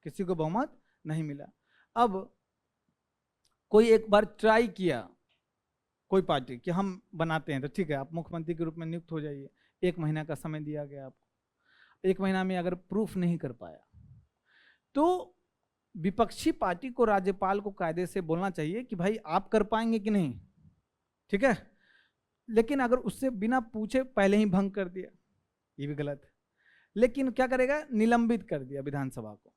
किसी को बहुमत नहीं मिला। अब कोई एक बार ट्राई किया कोई पार्टी कि हम बनाते हैं, तो ठीक है आप मुख्यमंत्री के रूप में नियुक्त हो जाइए, 1 महीना का समय दिया गया आपको। 1 महीना में अगर प्रूफ नहीं कर पाया तो विपक्षी पार्टी को राज्यपाल को कायदे से बोलना चाहिए कि भाई आप कर पाएंगे कि नहीं, ठीक है। लेकिन अगर उससे बिना पूछे पहले ही भंग कर दिया, ये भी गलत है। लेकिन क्या करेगा, निलंबित कर दिया विधानसभा को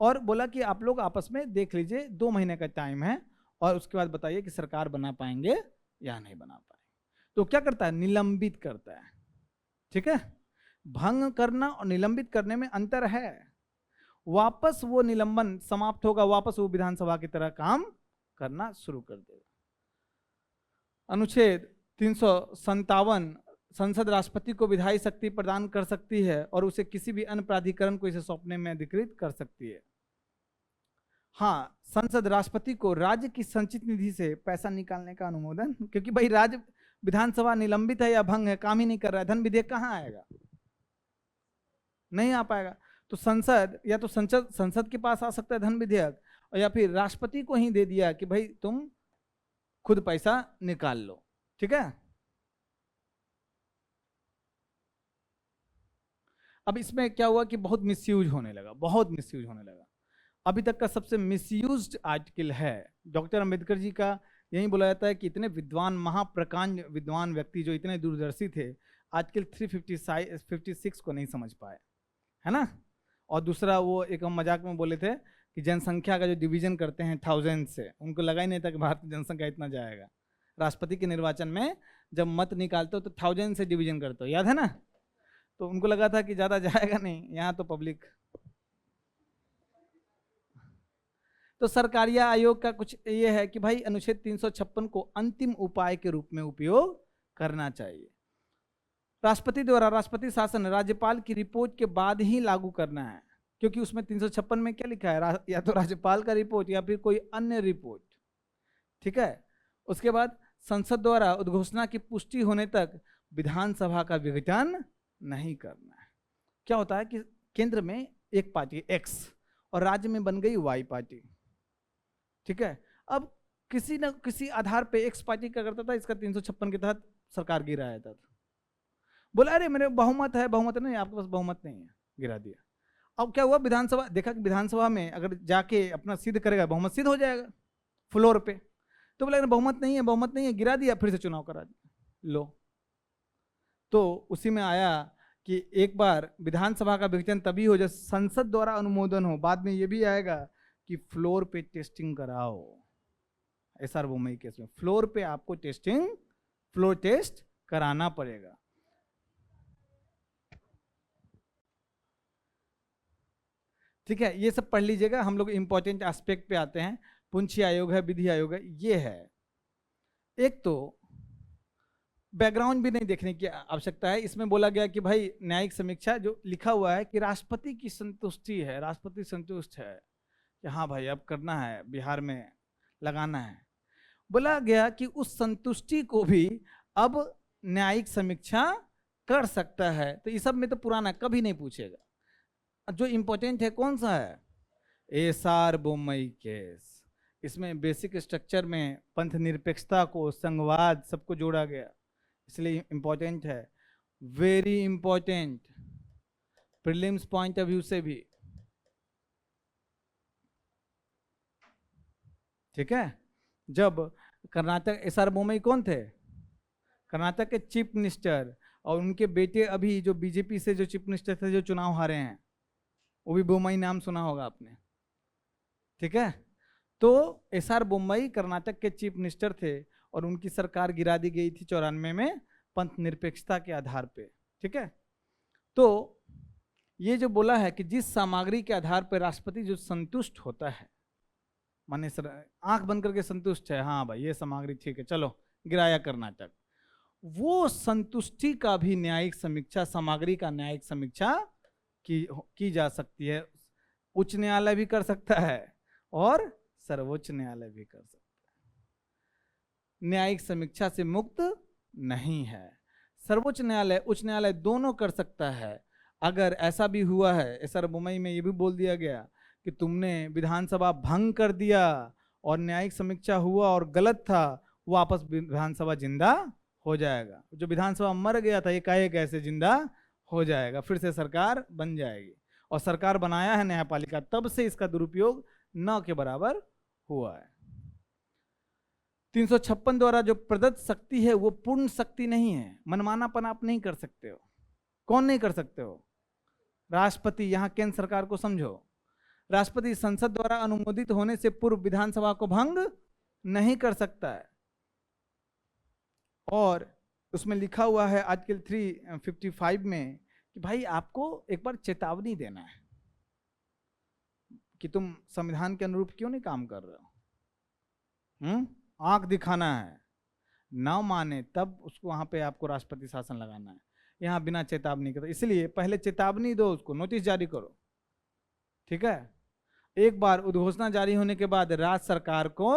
और बोला कि आप लोग आपस में देख लीजिए, 2 महीने का टाइम है और उसके बाद बताइए कि सरकार बना पाएंगे या नहीं बना पाएंगे। तो क्या करता है, निलंबित करता है, ठीक है। भंग करना और निलंबित करने में अंतर है। वापस वो निलंबन समाप्त होगा, वापस वो विधानसभा की तरह काम करना शुरू कर देगा। अनुच्छेद 357, संसद राष्ट्रपति को विधायी शक्ति प्रदान कर सकती है और उसे किसी भी अन्य प्राधिकरण को इसे सौंपने में अधिकृत कर सकती है। हाँ, संसद राष्ट्रपति को राज्य की संचित निधि से पैसा निकालने का अनुमोदन, क्योंकि भाई राज्य विधानसभा निलंबित है या भंग है, काम ही नहीं कर रहा है, धन विधेयक कहाँ आएगा, नहीं आ पाएगा। तो संसद या तो संसद के पास आ सकता है धन विधेयक, और या फिर राष्ट्रपति को ही दे दिया कि भाई तुम खुद पैसा निकाल लो, ठीक है। अब इसमें क्या हुआ कि बहुत मिसयूज होने लगा, बहुत मिसयूज होने लगा। अभी तक का सबसे मिसयूज्ड आर्टिकल है। डॉक्टर अंबेडकर जी का यही बोला जाता है कि इतने विद्वान, महाप्रकांड विद्वान व्यक्ति जो इतने दूरदर्शी थे, आर्टिकल 356 को नहीं समझ पाए, है ना। और दूसरा, वो एक हम मजाक में बोले थे कि जनसंख्या का जो डिवीजन करते हैं 1000 से, उनको लगा ही नहीं था कि भारत की जनसंख्या इतना जाएगा। राष्ट्रपति के निर्वाचन में जब मत निकालते हो तो 1000 से डिवीजन करते हो, याद है ना। तो उनको लगा था कि ज़्यादा जाएगा नहीं, यहाँ तो पब्लिक। तो सरकारिया आयोग का कुछ ये है कि भाई अनुच्छेद 356 को अंतिम उपाय के रूप में उपयोग करना चाहिए। राष्ट्रपति द्वारा राष्ट्रपति शासन राज्यपाल की रिपोर्ट के बाद ही लागू करना है, क्योंकि उसमें 356 में क्या लिखा है, या तो राज्यपाल का रिपोर्ट या फिर कोई अन्य रिपोर्ट, ठीक है। उसके बाद संसद द्वारा उद्घोषणा की पुष्टि होने तक विधानसभा का विघटन नहीं करना है। क्या होता है कि केंद्र में एक पार्टी एक्स और राज्य में बन गई वाई पार्टी, ठीक है। अब किसी न किसी आधार पे एक्स पार्टी क्या करता था, इसका 356 के तहत सरकार गिरा जाता था। बोला अरे मेरे बहुमत है, बहुमत नहीं, आपके पास बहुमत नहीं है, गिरा दिया। अब क्या हुआ, विधानसभा देखा कि विधानसभा में अगर जाके अपना सिद्ध करेगा, बहुमत सिद्ध हो जाएगा फ्लोर पे। तो बोला बहुमत नहीं है, बहुमत नहीं है, गिरा दिया, फिर से चुनाव करा दिया, लो। तो उसी में आया कि एक बार विधानसभा का विघटन तभी हो जब संसद द्वारा अनुमोदन हो। बाद में ये भी आएगा कि फ्लोर पे टेस्टिंग कराओ। एसआर बोमई केस में फ्लोर पे आपको फ्लोर टेस्ट कराना पड़ेगा। ठीक है, ये सब पढ़ लीजिएगा। हम लोग इंपॉर्टेंट एस्पेक्ट पे आते हैं। पुंछी आयोग है, विधि आयोग है, ये है। एक तो बैकग्राउंड भी नहीं देखने की आवश्यकता है। इसमें बोला गया कि भाई न्यायिक समीक्षा जो लिखा हुआ है कि राष्ट्रपति की संतुष्टि है, राष्ट्रपति संतुष्ट है कि हाँ भाई अब करना है, बिहार में लगाना है। बोला गया कि उस संतुष्टि को भी अब न्यायिक समीक्षा कर सकता है। तो इस सब में तो पुराना कभी नहीं पूछेगा। जो इंपॉर्टेंट है कौन सा है, एसआर बोमई केस। इसमें बेसिक स्ट्रक्चर में पंथ निरपेक्षता को, संघवाद सबको जोड़ा गया, इसलिए इंपॉर्टेंट है, very important prelims point of view से भी। ठीक है, जब कर्नाटक, एसआर बोमई कौन थे, कर्नाटक के चीफ मिनिस्टर, और उनके बेटे अभी जो बीजेपी से जो चीफ मिनिस्टर थे जो चुनाव हारे हैं, वो भी बोमई नाम सुना होगा आपने। ठीक है, तो एसआर बोमई कर्नाटक के चीफ मिनिस्टर थे और उनकी सरकार गिरा दी गई थी 94 में पंथ निरपेक्षता के आधार पे। ठीक है, तो ये जो बोला है कि जिस सामग्री के आधार पर राष्ट्रपति जो संतुष्ट होता है, माने सर आंख बंद करके संतुष्ट है, हाँ भाई ये सामग्री ठीक है, चलो गिराया कर्नाटक, वो संतुष्टि का भी न्यायिक समीक्षा, सामग्री का न्यायिक समीक्षा की जा सकती है। उच्च न्यायालय भी कर सकता है और सर्वोच्च न्यायालय भी कर सकता है। न्यायिक समीक्षा से मुक्त नहीं है। सर्वोच्च न्यायालय, उच्च न्यायालय दोनों कर सकता है। अगर ऐसा भी हुआ है, एसआर बोमई में ये भी बोल दिया गया कि तुमने विधानसभा भंग कर दिया और न्यायिक समीक्षा हुआ और गलत था, वापस विधानसभा जिंदा हो जाएगा। जो विधानसभा मर गया था एकाएक ऐसे जिंदा हो जाएगा, फिर से सरकार बन जाएगी। और सरकार बनाया है न्यायपालिका, तब से इसका दुरुपयोग न के बराबर हुआ है। 356 द्वारा जो प्रदत्त शक्ति है वो पूर्ण शक्ति नहीं है। मनमानापन आप नहीं कर सकते हो। कौन नहीं कर सकते हो? राष्ट्रपति। यहां केंद्र सरकार को समझो, राष्ट्रपति संसद द्वारा अनुमोदित होने से पूर्व विधानसभा को भंग नहीं कर सकता है। और उसमें लिखा हुआ है आर्टिकल 355 में कि भाई आपको एक बार चेतावनी देना है कि तुम संविधान के अनुरूप क्यों नहीं काम कर रहे हो। आंख दिखाना है, ना माने तब उसको वहां पे आपको राष्ट्रपति शासन लगाना है। यहाँ बिना चेतावनी के, तो इसलिए पहले चेतावनी दो, उसको नोटिस जारी करो, ठीक है। एक बार उद्घोषणा जारी होने के बाद राज्य सरकार को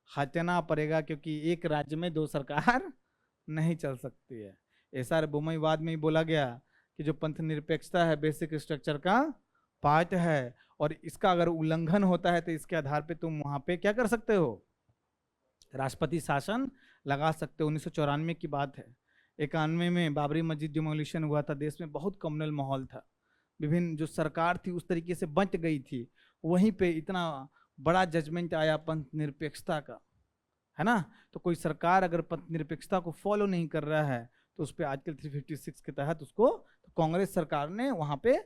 हटना पड़ेगा, क्योंकि एक राज्य में दो सरकार नहीं चल सकती है। एसआर बोमई वाद में ही बोला गया कि जो पंथ निरपेक्षता है बेसिक स्ट्रक्चर का पार्ट है, और इसका अगर उल्लंघन होता है तो इसके आधार पे तुम वहां पे क्या कर सकते हो, राष्ट्रपति शासन लगा सकते हो। 1994 की बात है। 91 में बाबरी मस्जिद डिमोलिशन हुआ था, देश में बहुत कम्युनल माहौल था, विभिन्न जो सरकार थी उस तरीके से बंट गई थी। वहीं पे इतना बड़ा जजमेंट आया पंथ निरपेक्षता का, है ना। तो कोई सरकार अगर पंथ निरपेक्षता को फॉलो नहीं कर रहा है तो उस पर आर्टिकल 356 के तहत उसको तो कांग्रेस सरकार ने वहां पे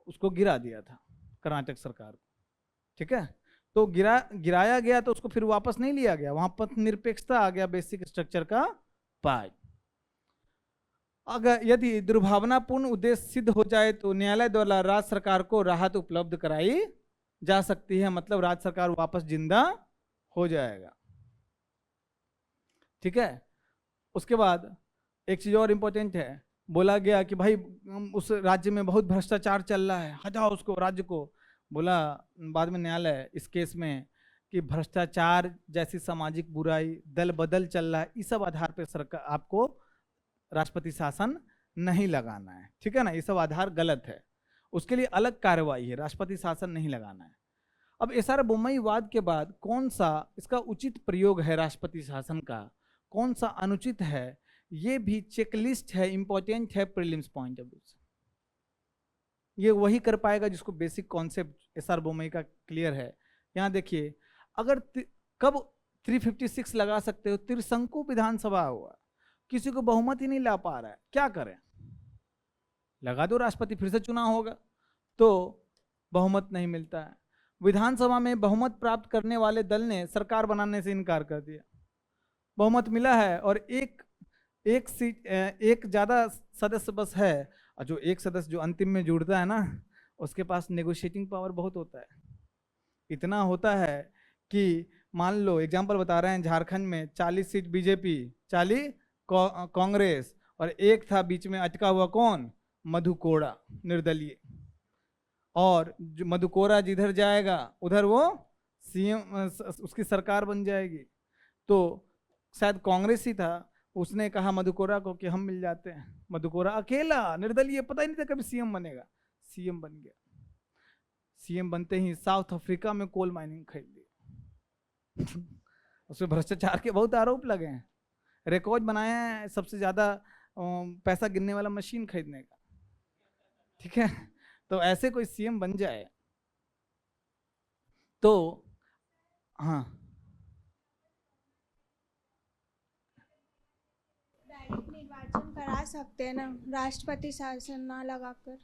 उसको गिरा दिया था, कर्नाटक सरकार को, ठीक है। तो गिराया गया तो उसको फिर वापस नहीं लिया गया, वहां पंथ निरपेक्षता आ गया बेसिक स्ट्रक्चर का पार्ट। अगर यदि दुर्भावनापूर्ण उद्देश्य सिद्ध हो जाए तो न्यायालय द्वारा राज्य सरकार को राहत उपलब्ध कराई जा सकती है, मतलब राज्य सरकार वापस जिंदा हो जाएगा, ठीक है। उसके बाद एक चीज और इंपॉर्टेंट है, बोला गया कि भाई उस राज्य में बहुत भ्रष्टाचार चल रहा है, हटाओ उसको राज्य को। बोला बाद में न्यायालय इस केस में कि भ्रष्टाचार जैसी सामाजिक बुराई, दल बदल चल रहा है, इस सब आधार पर सरकार आपको राष्ट्रपति शासन नहीं लगाना है, ठीक है ना। ये सब आधार गलत है, उसके लिए अलग कार्रवाई है, राष्ट्रपति शासन नहीं लगाना है। अब एसआर बोमई वाद के बाद कौन सा इसका उचित प्रयोग है राष्ट्रपति शासन का, कौन सा अनुचित है, ये भी चेकलिस्ट है, इंपॉर्टेंट है प्रीलिम्स पॉइंट ऑफ व्यू से। ये वही कर पाएगा जिसको बेसिक कॉन्सेप्ट एसआर बोमई का क्लियर है। यहाँ देखिए, अगर कब 356 लगा सकते हो, त्रिशंकु विधानसभा हुआ, किसी को बहुमत ही नहीं ला पा रहा है, क्या करें, लगा दो, राष्ट्रपति फिर से चुनाव होगा तो बहुमत नहीं मिलता है। विधानसभा में बहुमत प्राप्त करने वाले दल ने सरकार बनाने से इनकार कर दिया, बहुमत मिला है और एक सीट, एक ज्यादा सदस्य बस है, और जो एक सदस्य जो अंतिम में जुड़ता है ना, उसके पास नेगोशिएटिंग पावर बहुत होता है। इतना होता है कि मान लो एग्जांपल बता रहे हैं, झारखंड में 40 सीट बीजेपी, 40 कांग्रेस, और एक था बीच में अटका हुआ कौन, मधु कोड़ा, निर्दलीय। और जो मधु कोड़ा जिधर जाएगा उधर वो सीएम, उसकी सरकार बन जाएगी। तो शायद कांग्रेस ही था, उसने कहा मधु कोड़ा को कि हम मिल जाते हैं। मधु कोड़ा अकेला निर्दलीय, पता ही नहीं था कभी सीएम बनेगा, सीएम बन गया। सीएम बनते ही साउथ अफ्रीका में कोल माइनिंग खरीद ली उसमें भ्रष्टाचार के बहुत आरोप लगे हैं, रिकॉर्ड बनाया है सबसे ज्यादा पैसा गिनने वाला मशीन खरीदने का, ठीक है। तो ऐसे कोई सीएम बन जाए तो हाँ, डायरेक्ट निर्वाचन करा सकते हैं ना, राष्ट्रपति शासन ना लगाकर।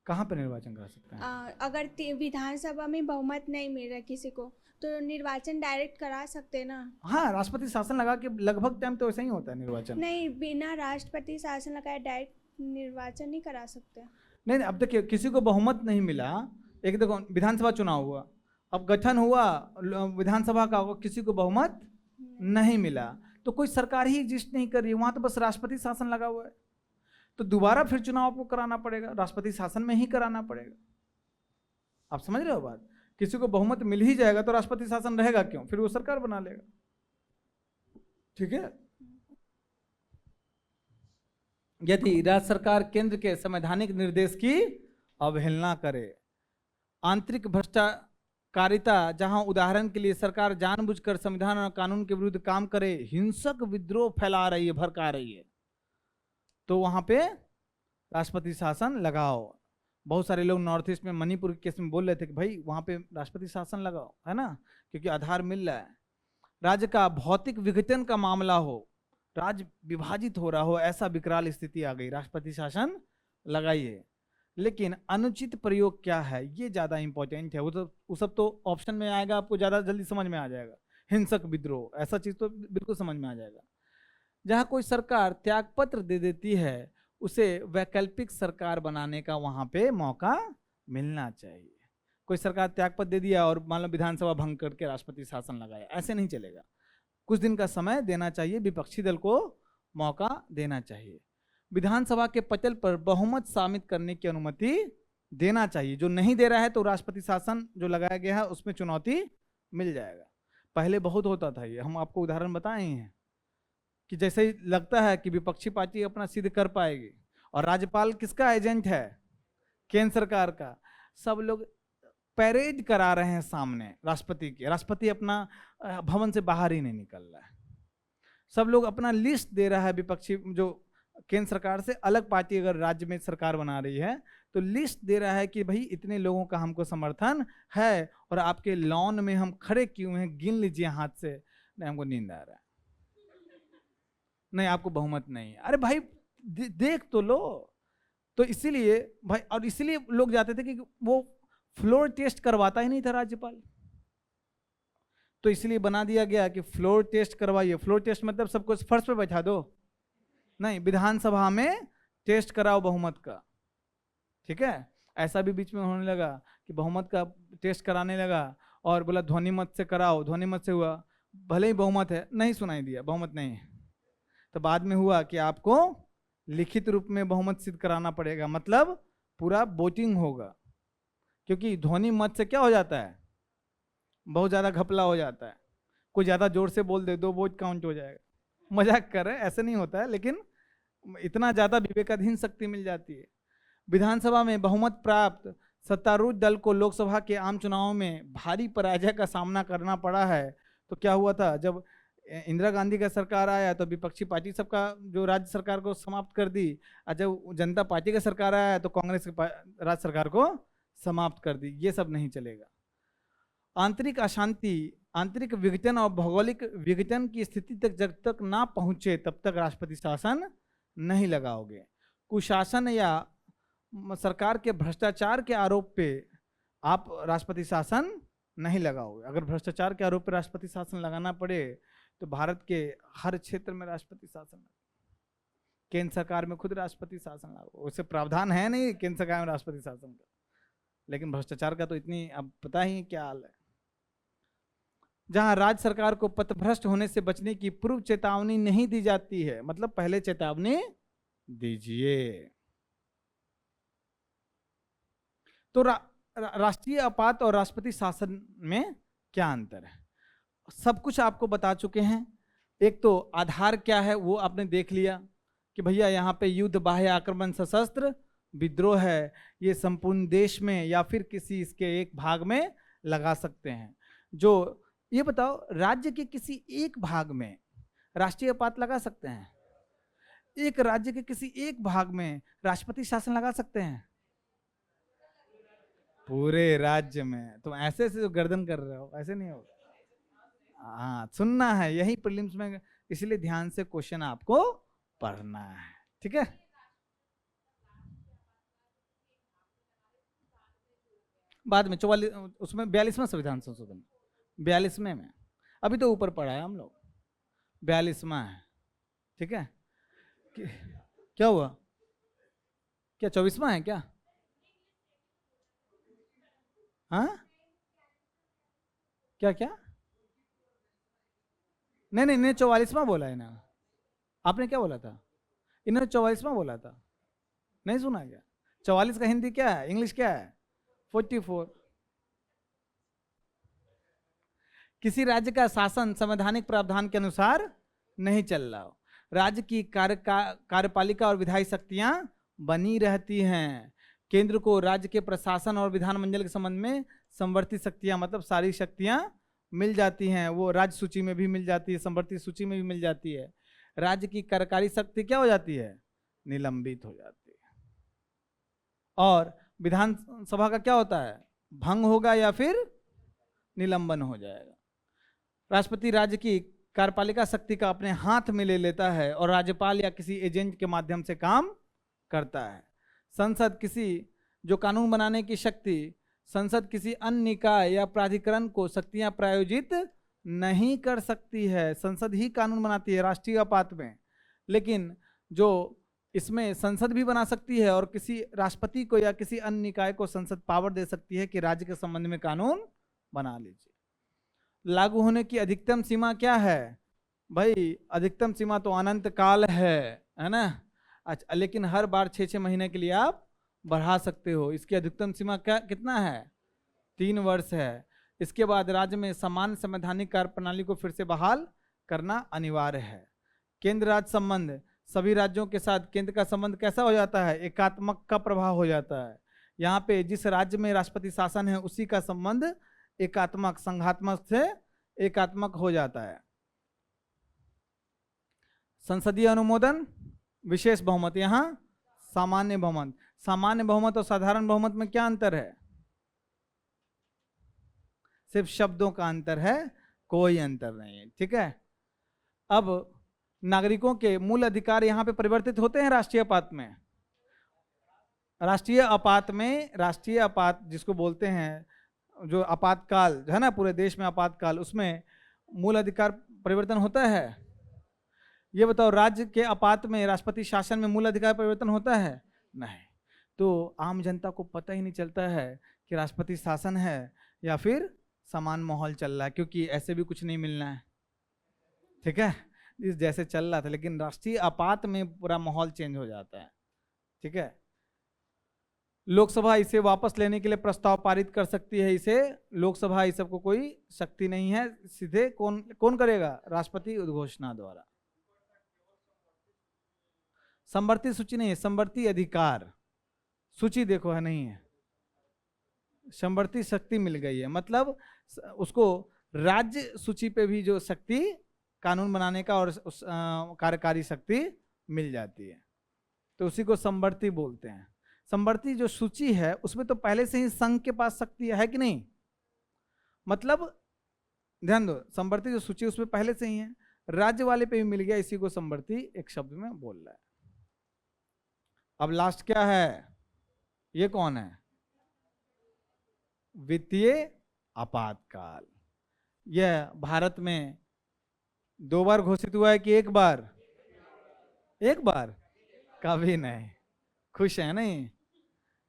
कहाँ पे निर्वाचन करा सकते हैं? अगर विधानसभा में बहुमत नहीं मिल रहा किसी को तो निर्वाचन डायरेक्ट करा सकते हैं ना। हाँ, राष्ट्रपति शासन लगा के लगभग टाइम तो ऐसा ही होता है निर्वाचन। नहीं, बिना राष्ट्रपति शासन लगाए डायरेक्ट निर्वाचन नहीं करा सकते। नहीं, अब देखिए किसी को बहुमत नहीं मिला, एक देखो विधानसभा चुनाव हुआ, अब गठन हुआ विधानसभा का, किसी को बहुमत नहीं मिला तो कोई सरकार ही एग्जिस्ट नहीं कर रही, वहां तो बस राष्ट्रपति शासन लगा हुआ है। तो दोबारा फिर चुनाव आपको कराना पड़ेगा, राष्ट्रपति शासन में ही कराना पड़ेगा। आप समझ रहे हो बात? किसी को बहुमत मिल ही जाएगा तो राष्ट्रपति शासन रहेगा क्यों, फिर वो सरकार बना लेगा, ठीक है। यदि राज्य सरकार केंद्र के संवैधानिक निर्देश की अवहेलना करे, आंतरिक भ्रष्टाकारिता, जहां उदाहरण के लिए सरकार जानबूझकर संविधान और कानून के विरुद्ध काम करे, हिंसक विद्रोह फैला रही है, भड़का रही है, तो वहां पे राष्ट्रपति शासन लगाओ। बहुत सारे लोग नॉर्थ ईस्ट में मणिपुर के केस में बोल रहे थे कि भाई वहाँ पे राष्ट्रपति शासन लगाओ, है ना, क्योंकि आधार मिल रहा है। राज्य का भौतिक विघटन का मामला हो, राज्य विभाजित हो रहा हो, ऐसा विकराल स्थिति आ गई, राष्ट्रपति शासन लगाइए। लेकिन अनुचित प्रयोग क्या है, ये ज्यादा इंपॉर्टेंट है। वो सब तो ऑप्शन में आएगा, आपको ज्यादा जल्दी समझ में आ जाएगा। हिंसक विद्रोह, ऐसा चीज तो बिल्कुल समझ में आ जाएगा। जहां कोई सरकार त्यागपत्र दे देती है, उसे वैकल्पिक सरकार बनाने का वहां पे मौका मिलना चाहिए। कोई सरकार त्यागपत्र दे दिया और मान लो विधानसभा भंग करके राष्ट्रपति शासन लगाया, ऐसे नहीं चलेगा। कुछ दिन का समय देना चाहिए, विपक्षी दल को मौका देना चाहिए। विधानसभा के पटल पर बहुमत साबित करने की अनुमति देना चाहिए। जो नहीं दे रहा है तो राष्ट्रपति शासन जो लगाया गया है उसमें चुनौती मिल जाएगा। पहले बहुत होता था ये, हम आपको उदाहरण बताए हैं कि जैसे ही लगता है कि विपक्षी पार्टी अपना सिद्ध कर पाएगी, और राज्यपाल किसका एजेंट है, केंद्र सरकार का, सब लोग पैरेड करा रहे हैं सामने राष्ट्रपति के। राष्ट्रपति अपना भवन से बाहर ही नहीं निकल रहा है। सब लोग अपना लिस्ट दे रहा है, विपक्षी जो केंद्र सरकार से अलग पार्टी अगर राज्य में सरकार बना रही है तो लिस्ट दे रहा है कि भाई इतने लोगों का हमको समर्थन है और आपके लॉन में हम खड़े क्यों हैं, गिन लीजिए हाथ से। नहीं, हमको नींद आ रहा है, नहीं आपको बहुमत नहीं है। अरे भाई देख तो लो। तो इसीलिए भाई, और इसीलिए लोग जाते थे कि वो फ्लोर टेस्ट करवाता ही नहीं था राज्यपाल, तो इसलिए बना दिया गया कि फ्लोर टेस्ट करवाइए। फ्लोर टेस्ट मतलब सबको फर्श पे बैठा दो, नहीं, विधानसभा में टेस्ट कराओ बहुमत का, ठीक है। ऐसा भी बीच में होने लगा कि बहुमत का टेस्ट कराने लगा और बोला ध्वनि मत से कराओ, ध्वनि मत से हुआ, भले ही बहुमत है, नहीं सुनाई दिया, बहुमत नहीं है। तो बाद में हुआ कि आपको लिखित रूप में बहुमत सिद्ध कराना पड़ेगा, मतलब पूरा वोटिंग होगा, क्योंकि ध्वनि मत से क्या हो जाता है, बहुत ज़्यादा घपला हो जाता है। कोई ज़्यादा जोर से बोल दे, 2 वोट काउंट हो जाएगा। मजाक कर रहे हैं, ऐसे नहीं होता है, लेकिन इतना ज़्यादा विवेकाधीन शक्ति मिल जाती है। विधानसभा में बहुमत प्राप्त सत्तारूढ़ दल को लोकसभा के आम चुनावों में भारी पराजय का सामना करना पड़ा है। तो क्या हुआ था, जब इंदिरा गांधी का सरकार आया तो विपक्षी पार्टी सबका जो राज्य सरकार को समाप्त कर दी, और जब जनता पार्टी का सरकार आया तो कांग्रेस की राज्य सरकार को समाप्त कर दी। ये सब नहीं चलेगा। आंतरिक अशांति, आंतरिक विघटन और भौगोलिक विघटन की स्थिति तक जब तक ना पहुंचे तब तक राष्ट्रपति शासन नहीं लगाओगे। कुशासन या सरकार के भ्रष्टाचार के आरोप पे आप राष्ट्रपति शासन नहीं लगाओगे। अगर भ्रष्टाचार के आरोप पे राष्ट्रपति शासन लगाना पड़े तो भारत के हर क्षेत्र में राष्ट्रपति शासन, केंद्र सरकार में खुद राष्ट्रपति शासन लागू। उससे प्रावधान है नहीं केंद्र सरकार में राष्ट्रपति शासन का, लेकिन भ्रष्टाचार का तो इतनी अब पता ही क्या हाल है। जहां राज्य सरकार को पथभ्रष्ट होने से बचने की पूर्व चेतावनी नहीं दी जाती है, मतलब पहले चेतावनी दीजिए। तो राष्ट्रीय आपात और राष्ट्रपति शासन में क्या अंतर है, सब कुछ आपको बता चुके हैं। एक तो आधार क्या है वो आपने देख लिया कि भैया यहाँ पे युद्ध, बाह्य आक्रमण, सशस्त्र विद्रोह है, ये संपूर्ण देश में या फिर किसी इसके एक भाग में लगा सकते हैं। जो ये बताओ, राज्य के किसी एक भाग में राष्ट्रीय आपात लगा सकते हैं? एक राज्य के किसी एक भाग में राष्ट्रपति शासन लगा सकते हैं? पूरे राज्य में। तो ऐसे जो गर्दन कर रहे हो, ऐसे नहीं होगा। हाँ, सुनना है, यही प्रीलिम्स में, इसलिए ध्यान से क्वेश्चन आपको पढ़ना है, ठीक है। बाद में 44 उसमें 42वां संविधान संशोधन, 42वें में, अभी तो ऊपर पढ़ा है हम लोग, 42वां है, ठीक है। क्या हुआ, क्या 24वां है क्या? हाँ, क्या क्या? नहीं 44वां बोला है ना, आपने क्या बोला था? इन्होंने 44वां बोला था, नहीं सुना क्या? 44 का हिंदी क्या है, इंग्लिश क्या है? 44। किसी राज्य का शासन संवैधानिक प्रावधान के अनुसार नहीं चल रहा हो, राज्य की कार्यपालिका और विधायी शक्तियां बनी रहती हैं। केंद्र को राज्य के प्रशासन और विधानमंडल के संबंध में संवर्ती शक्तियां, मतलब सारी शक्तियां मिल जाती हैं। वो राज्य सूची में भी मिल जाती है, संवर्ती सूची में भी मिल जाती है। राज्य की कार्यकारी शक्ति क्या हो जाती है? निलंबित हो जाती है। और विधानसभा का क्या होता है, भंग होगा या फिर निलंबन हो जाएगा। राष्ट्रपति राज्य की कार्यपालिका शक्ति का अपने हाथ में ले लेता है और राज्यपाल या किसी एजेंट के माध्यम से काम करता है। संसद किसी जो कानून बनाने की शक्ति, संसद किसी अन्य निकाय या प्राधिकरण को शक्तियां प्रायोजित नहीं कर सकती है। संसद ही कानून बनाती है राष्ट्रीय आपात में, लेकिन जो इसमें संसद भी बना सकती है और किसी राष्ट्रपति को या किसी अन्य निकाय को संसद पावर दे सकती है कि राज्य के संबंध में कानून बना लीजिए। लागू होने की अधिकतम सीमा क्या है भाई? अधिकतम सीमा तो अनंत काल है ना। अच्छा, लेकिन हर बार 6-6 महीने के लिए आप बढ़ा सकते हो। इसकी अधिकतम सीमा क्या कितना है? 3 वर्ष है। इसके बाद राज्य में समान संवैधानिक कार्य प्रणाली को फिर से बहाल करना अनिवार्य है। केंद्र राज्य संबंध, सभी राज्यों के साथ केंद्र का संबंध कैसा हो जाता है? एकात्मक का प्रभाव हो जाता है। यहाँ पे जिस राज्य में राष्ट्रपति शासन है उसी का संबंध एकात्मक, संघात्मक से एकात्मक हो जाता है। संसदीय अनुमोदन, विशेष बहुमत, यहाँ सामान्य बहुमत। सामान्य बहुमत और साधारण बहुमत में क्या अंतर है? सिर्फ शब्दों का अंतर है, कोई अंतर नहीं है। ठीक है। अब नागरिकों के मूल अधिकार यहाँ पे परिवर्तित होते हैं राष्ट्रीय आपात में। राष्ट्रीय आपात में, राष्ट्रीय आपात जिसको बोलते हैं, जो आपातकाल है ना, पूरे देश में आपातकाल, उसमें मूल अधिकार परिवर्तन होता है। ये बताओ, राज्य के आपात में, राष्ट्रपति शासन में मूल अधिकार परिवर्तन होता है? नहीं। तो आम जनता को पता ही नहीं चलता है कि राष्ट्रपति शासन है या फिर समान माहौल चल रहा है, क्योंकि ऐसे भी कुछ नहीं मिलना है। ठीक है, इस जैसे चल रहा था, लेकिन राष्ट्रीय आपात में पूरा माहौल चेंज हो जाता है। ठीक है। लोकसभा इसे वापस लेने के लिए प्रस्ताव पारित कर सकती है। इसे लोकसभा, इस सबको कोई शक्ति नहीं है। सीधे कौन करेगा? राष्ट्रपति उद्घोषणा द्वारा। समवर्ती सूची नहीं है, समवर्ती अधिकार। सूची देखो है, नहीं है, समवर्ती शक्ति मिल गई है। मतलब उसको राज्य सूची पे भी जो शक्ति कानून बनाने का और उस कार्यकारी शक्ति मिल जाती है, तो उसी को समवर्ती बोलते हैं। समवर्ती जो सूची है उसमें तो पहले से ही संघ के पास शक्ति है कि नहीं? मतलब ध्यान दो, समवर्ती जो सूची उसमें पहले से ही है, राज्य वाले पे भी मिल गया, इसी को समवर्ती एक शब्द में बोल रहा है। अब लास्ट क्या है? ये कौन है? वित्तीय आपातकाल। यह भारत में 2 बार घोषित हुआ है कि 1 बार? 1 बार, कभी नहीं। खुश है नहीं?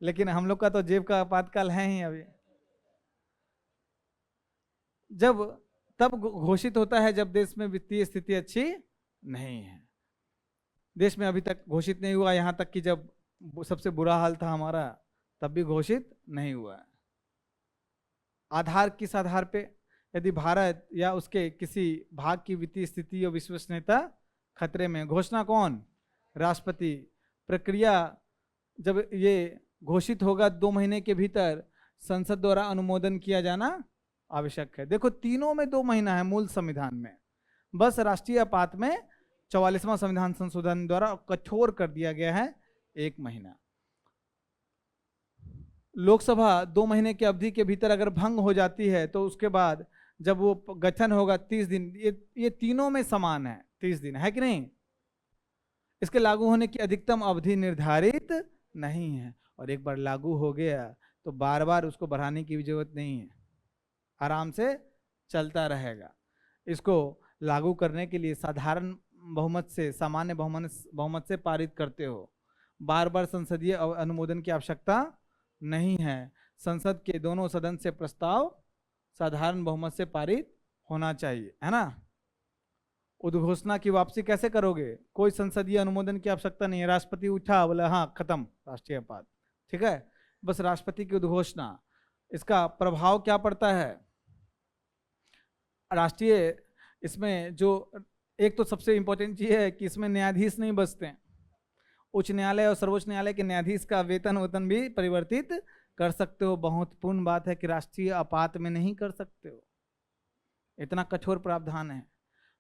लेकिन हम लोग का तो जेब का आपातकाल है ही अभी। जब तब घोषित होता है जब देश में वित्तीय स्थिति अच्छी नहीं है। देश में अभी तक घोषित नहीं हुआ, यहाँ तक कि जब सबसे बुरा हाल था हमारा तब भी घोषित नहीं हुआ है। आधार किस आधार पे? यदि भारत या उसके किसी भाग की वित्तीय स्थिति और विश्वसनीयता खतरे में, घोषणा कौन? राष्ट्रपति। प्रक्रिया, जब ये घोषित होगा 2 महीने के भीतर संसद द्वारा अनुमोदन किया जाना आवश्यक है। देखो, तीनों में 2 महीना है मूल संविधान में, बस राष्ट्रीय आपात में 44वां संविधान संशोधन द्वारा कठोर कर दिया गया है 1 महीना। लोकसभा 2 महीने की अवधि के भीतर अगर भंग हो जाती है तो उसके बाद जब वो गठन होगा 30 दिन, ये तीनों में समान है, 30 दिन है कि नहीं? इसके लागू होने की अधिकतम अवधि निर्धारित नहीं है, और एक बार लागू हो गया तो बार बार उसको बढ़ाने की भी जरूरत नहीं है, आराम से चलता रहेगा। इसको लागू करने के लिए साधारण बहुमत से, सामान्य बहुमत से पारित करते हो। बार बार संसदीय अनुमोदन की आवश्यकता नहीं है। संसद के दोनों सदन से प्रस्ताव साधारण बहुमत से पारित होना चाहिए, है ना। उद्घोषणा की वापसी कैसे करोगे? कोई संसदीय अनुमोदन की आवश्यकता नहीं है। राष्ट्रपति उठा, बोला हाँ खत्म राष्ट्रीय आपात, ठीक है, बस राष्ट्रपति की उद्घोषणा। इसका प्रभाव क्या पड़ता है? राष्ट्रीय, इसमें जो एक तो सबसे इंपॉर्टेंट चीज है कि इसमें न्यायाधीश नहीं बचते हैं। उच्च न्यायालय और सर्वोच्च न्यायालय के न्यायाधीश का वेतन भी परिवर्तित कर सकते हो। बहुत पूर्ण बात है कि राष्ट्रीय आपात में नहीं कर सकते हो, इतना कठोर प्रावधान है।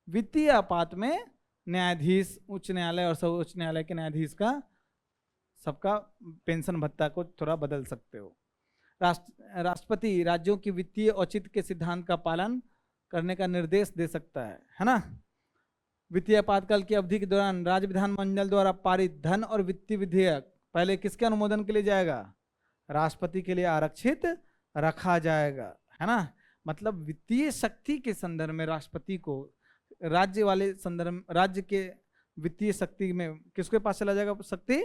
वित्तीय आपात में न्यायाधीश, उच्च न्यायालय और सर्वोच्च न्यायालय के न्यायाधीश का सबका पेंशन भत्ता को थोड़ा बदल सकते हो। राष्ट्रपति राज्यों की वित्तीय औचित्य के सिद्धांत का पालन करने का निर्देश दे सकता है ना। वित्तीय आपातकाल की अवधि के दौरान राज्य विधानमंडल द्वारा पारित धन और वित्तीय विधेयक पहले किसके अनुमोदन के लिए जाएगा? राष्ट्रपति के लिए आरक्षित रखा जाएगा, है ना। मतलब वित्तीय शक्ति के संदर्भ में राष्ट्रपति को राज्य वाले संदर्भ, राज्य के वित्तीय शक्ति में किसके पास चला जाएगा शक्ति?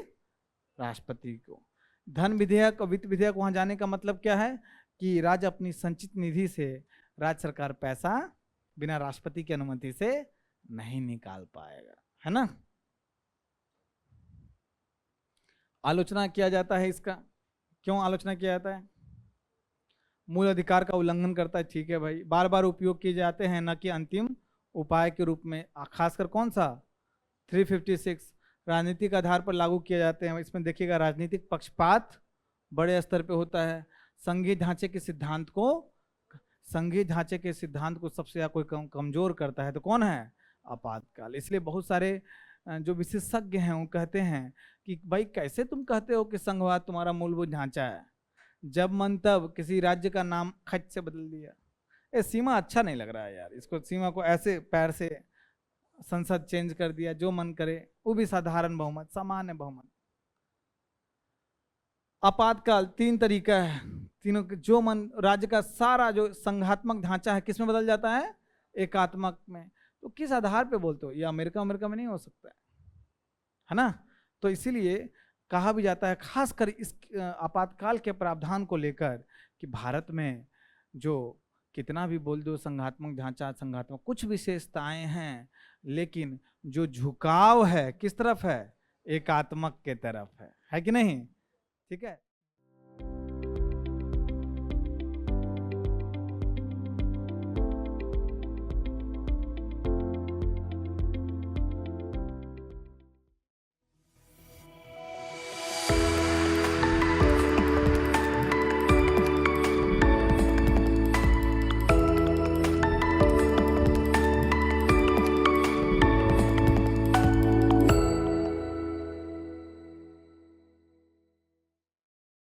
राष्ट्रपति को। धन विधेयक और वित्त विधेयक वहां जाने का मतलब क्या है कि राज्य अपनी संचित निधि से राज्य सरकार पैसा बिना राष्ट्रपति की अनुमति से नहीं निकाल पाएगा, है ना। आलोचना किया जाता है इसका, क्यों आलोचना किया जाता है? मूल अधिकार का उल्लंघन करता है, ठीक है भाई। बार बार उपयोग किए जाते हैं न कि अंतिम उपाय के रूप में। खासकर कौन सा? 356 राजनीतिक आधार पर लागू किए जाते हैं। इसमें देखिएगा राजनीतिक पक्षपात बड़े स्तर पे होता है। संघीय ढांचे के सिद्धांत को सबसे ज्यादा कोई कमजोर करता है तो कौन है? आपातकाल। इसलिए बहुत सारे जो विशेषज्ञ हैं वो कहते हैं कि भाई कैसे तुम कहते हो कि संघवाद तुम्हारा मूलभूत ढांचा है, जब मन तब किसी राज्य का नाम खच से बदल दिया। ये सीमा अच्छा नहीं लग रहा है यार, इसको सीमा को ऐसे पैर से संसद चेंज कर दिया जो मन करे, वो भी साधारण बहुमत, सामान्य बहुमत। आपातकाल 3 तरीका है, तीनों जो मन राज्य का सारा जो संघात्मक ढांचा है किसमें बदल जाता है? एकात्मक में। तो किस आधार पे बोलते हो? ये अमेरिका में नहीं हो सकता है ना। तो इसीलिए कहा भी जाता है खासकर इस आपातकाल के प्रावधान को लेकर कि भारत में जो कितना भी बोल दो संघात्मक ढांचा, संघात्मक कुछ विशेषताएं हैं, लेकिन जो झुकाव है किस तरफ है? एकात्मक के तरफ है कि नहीं? ठीक है।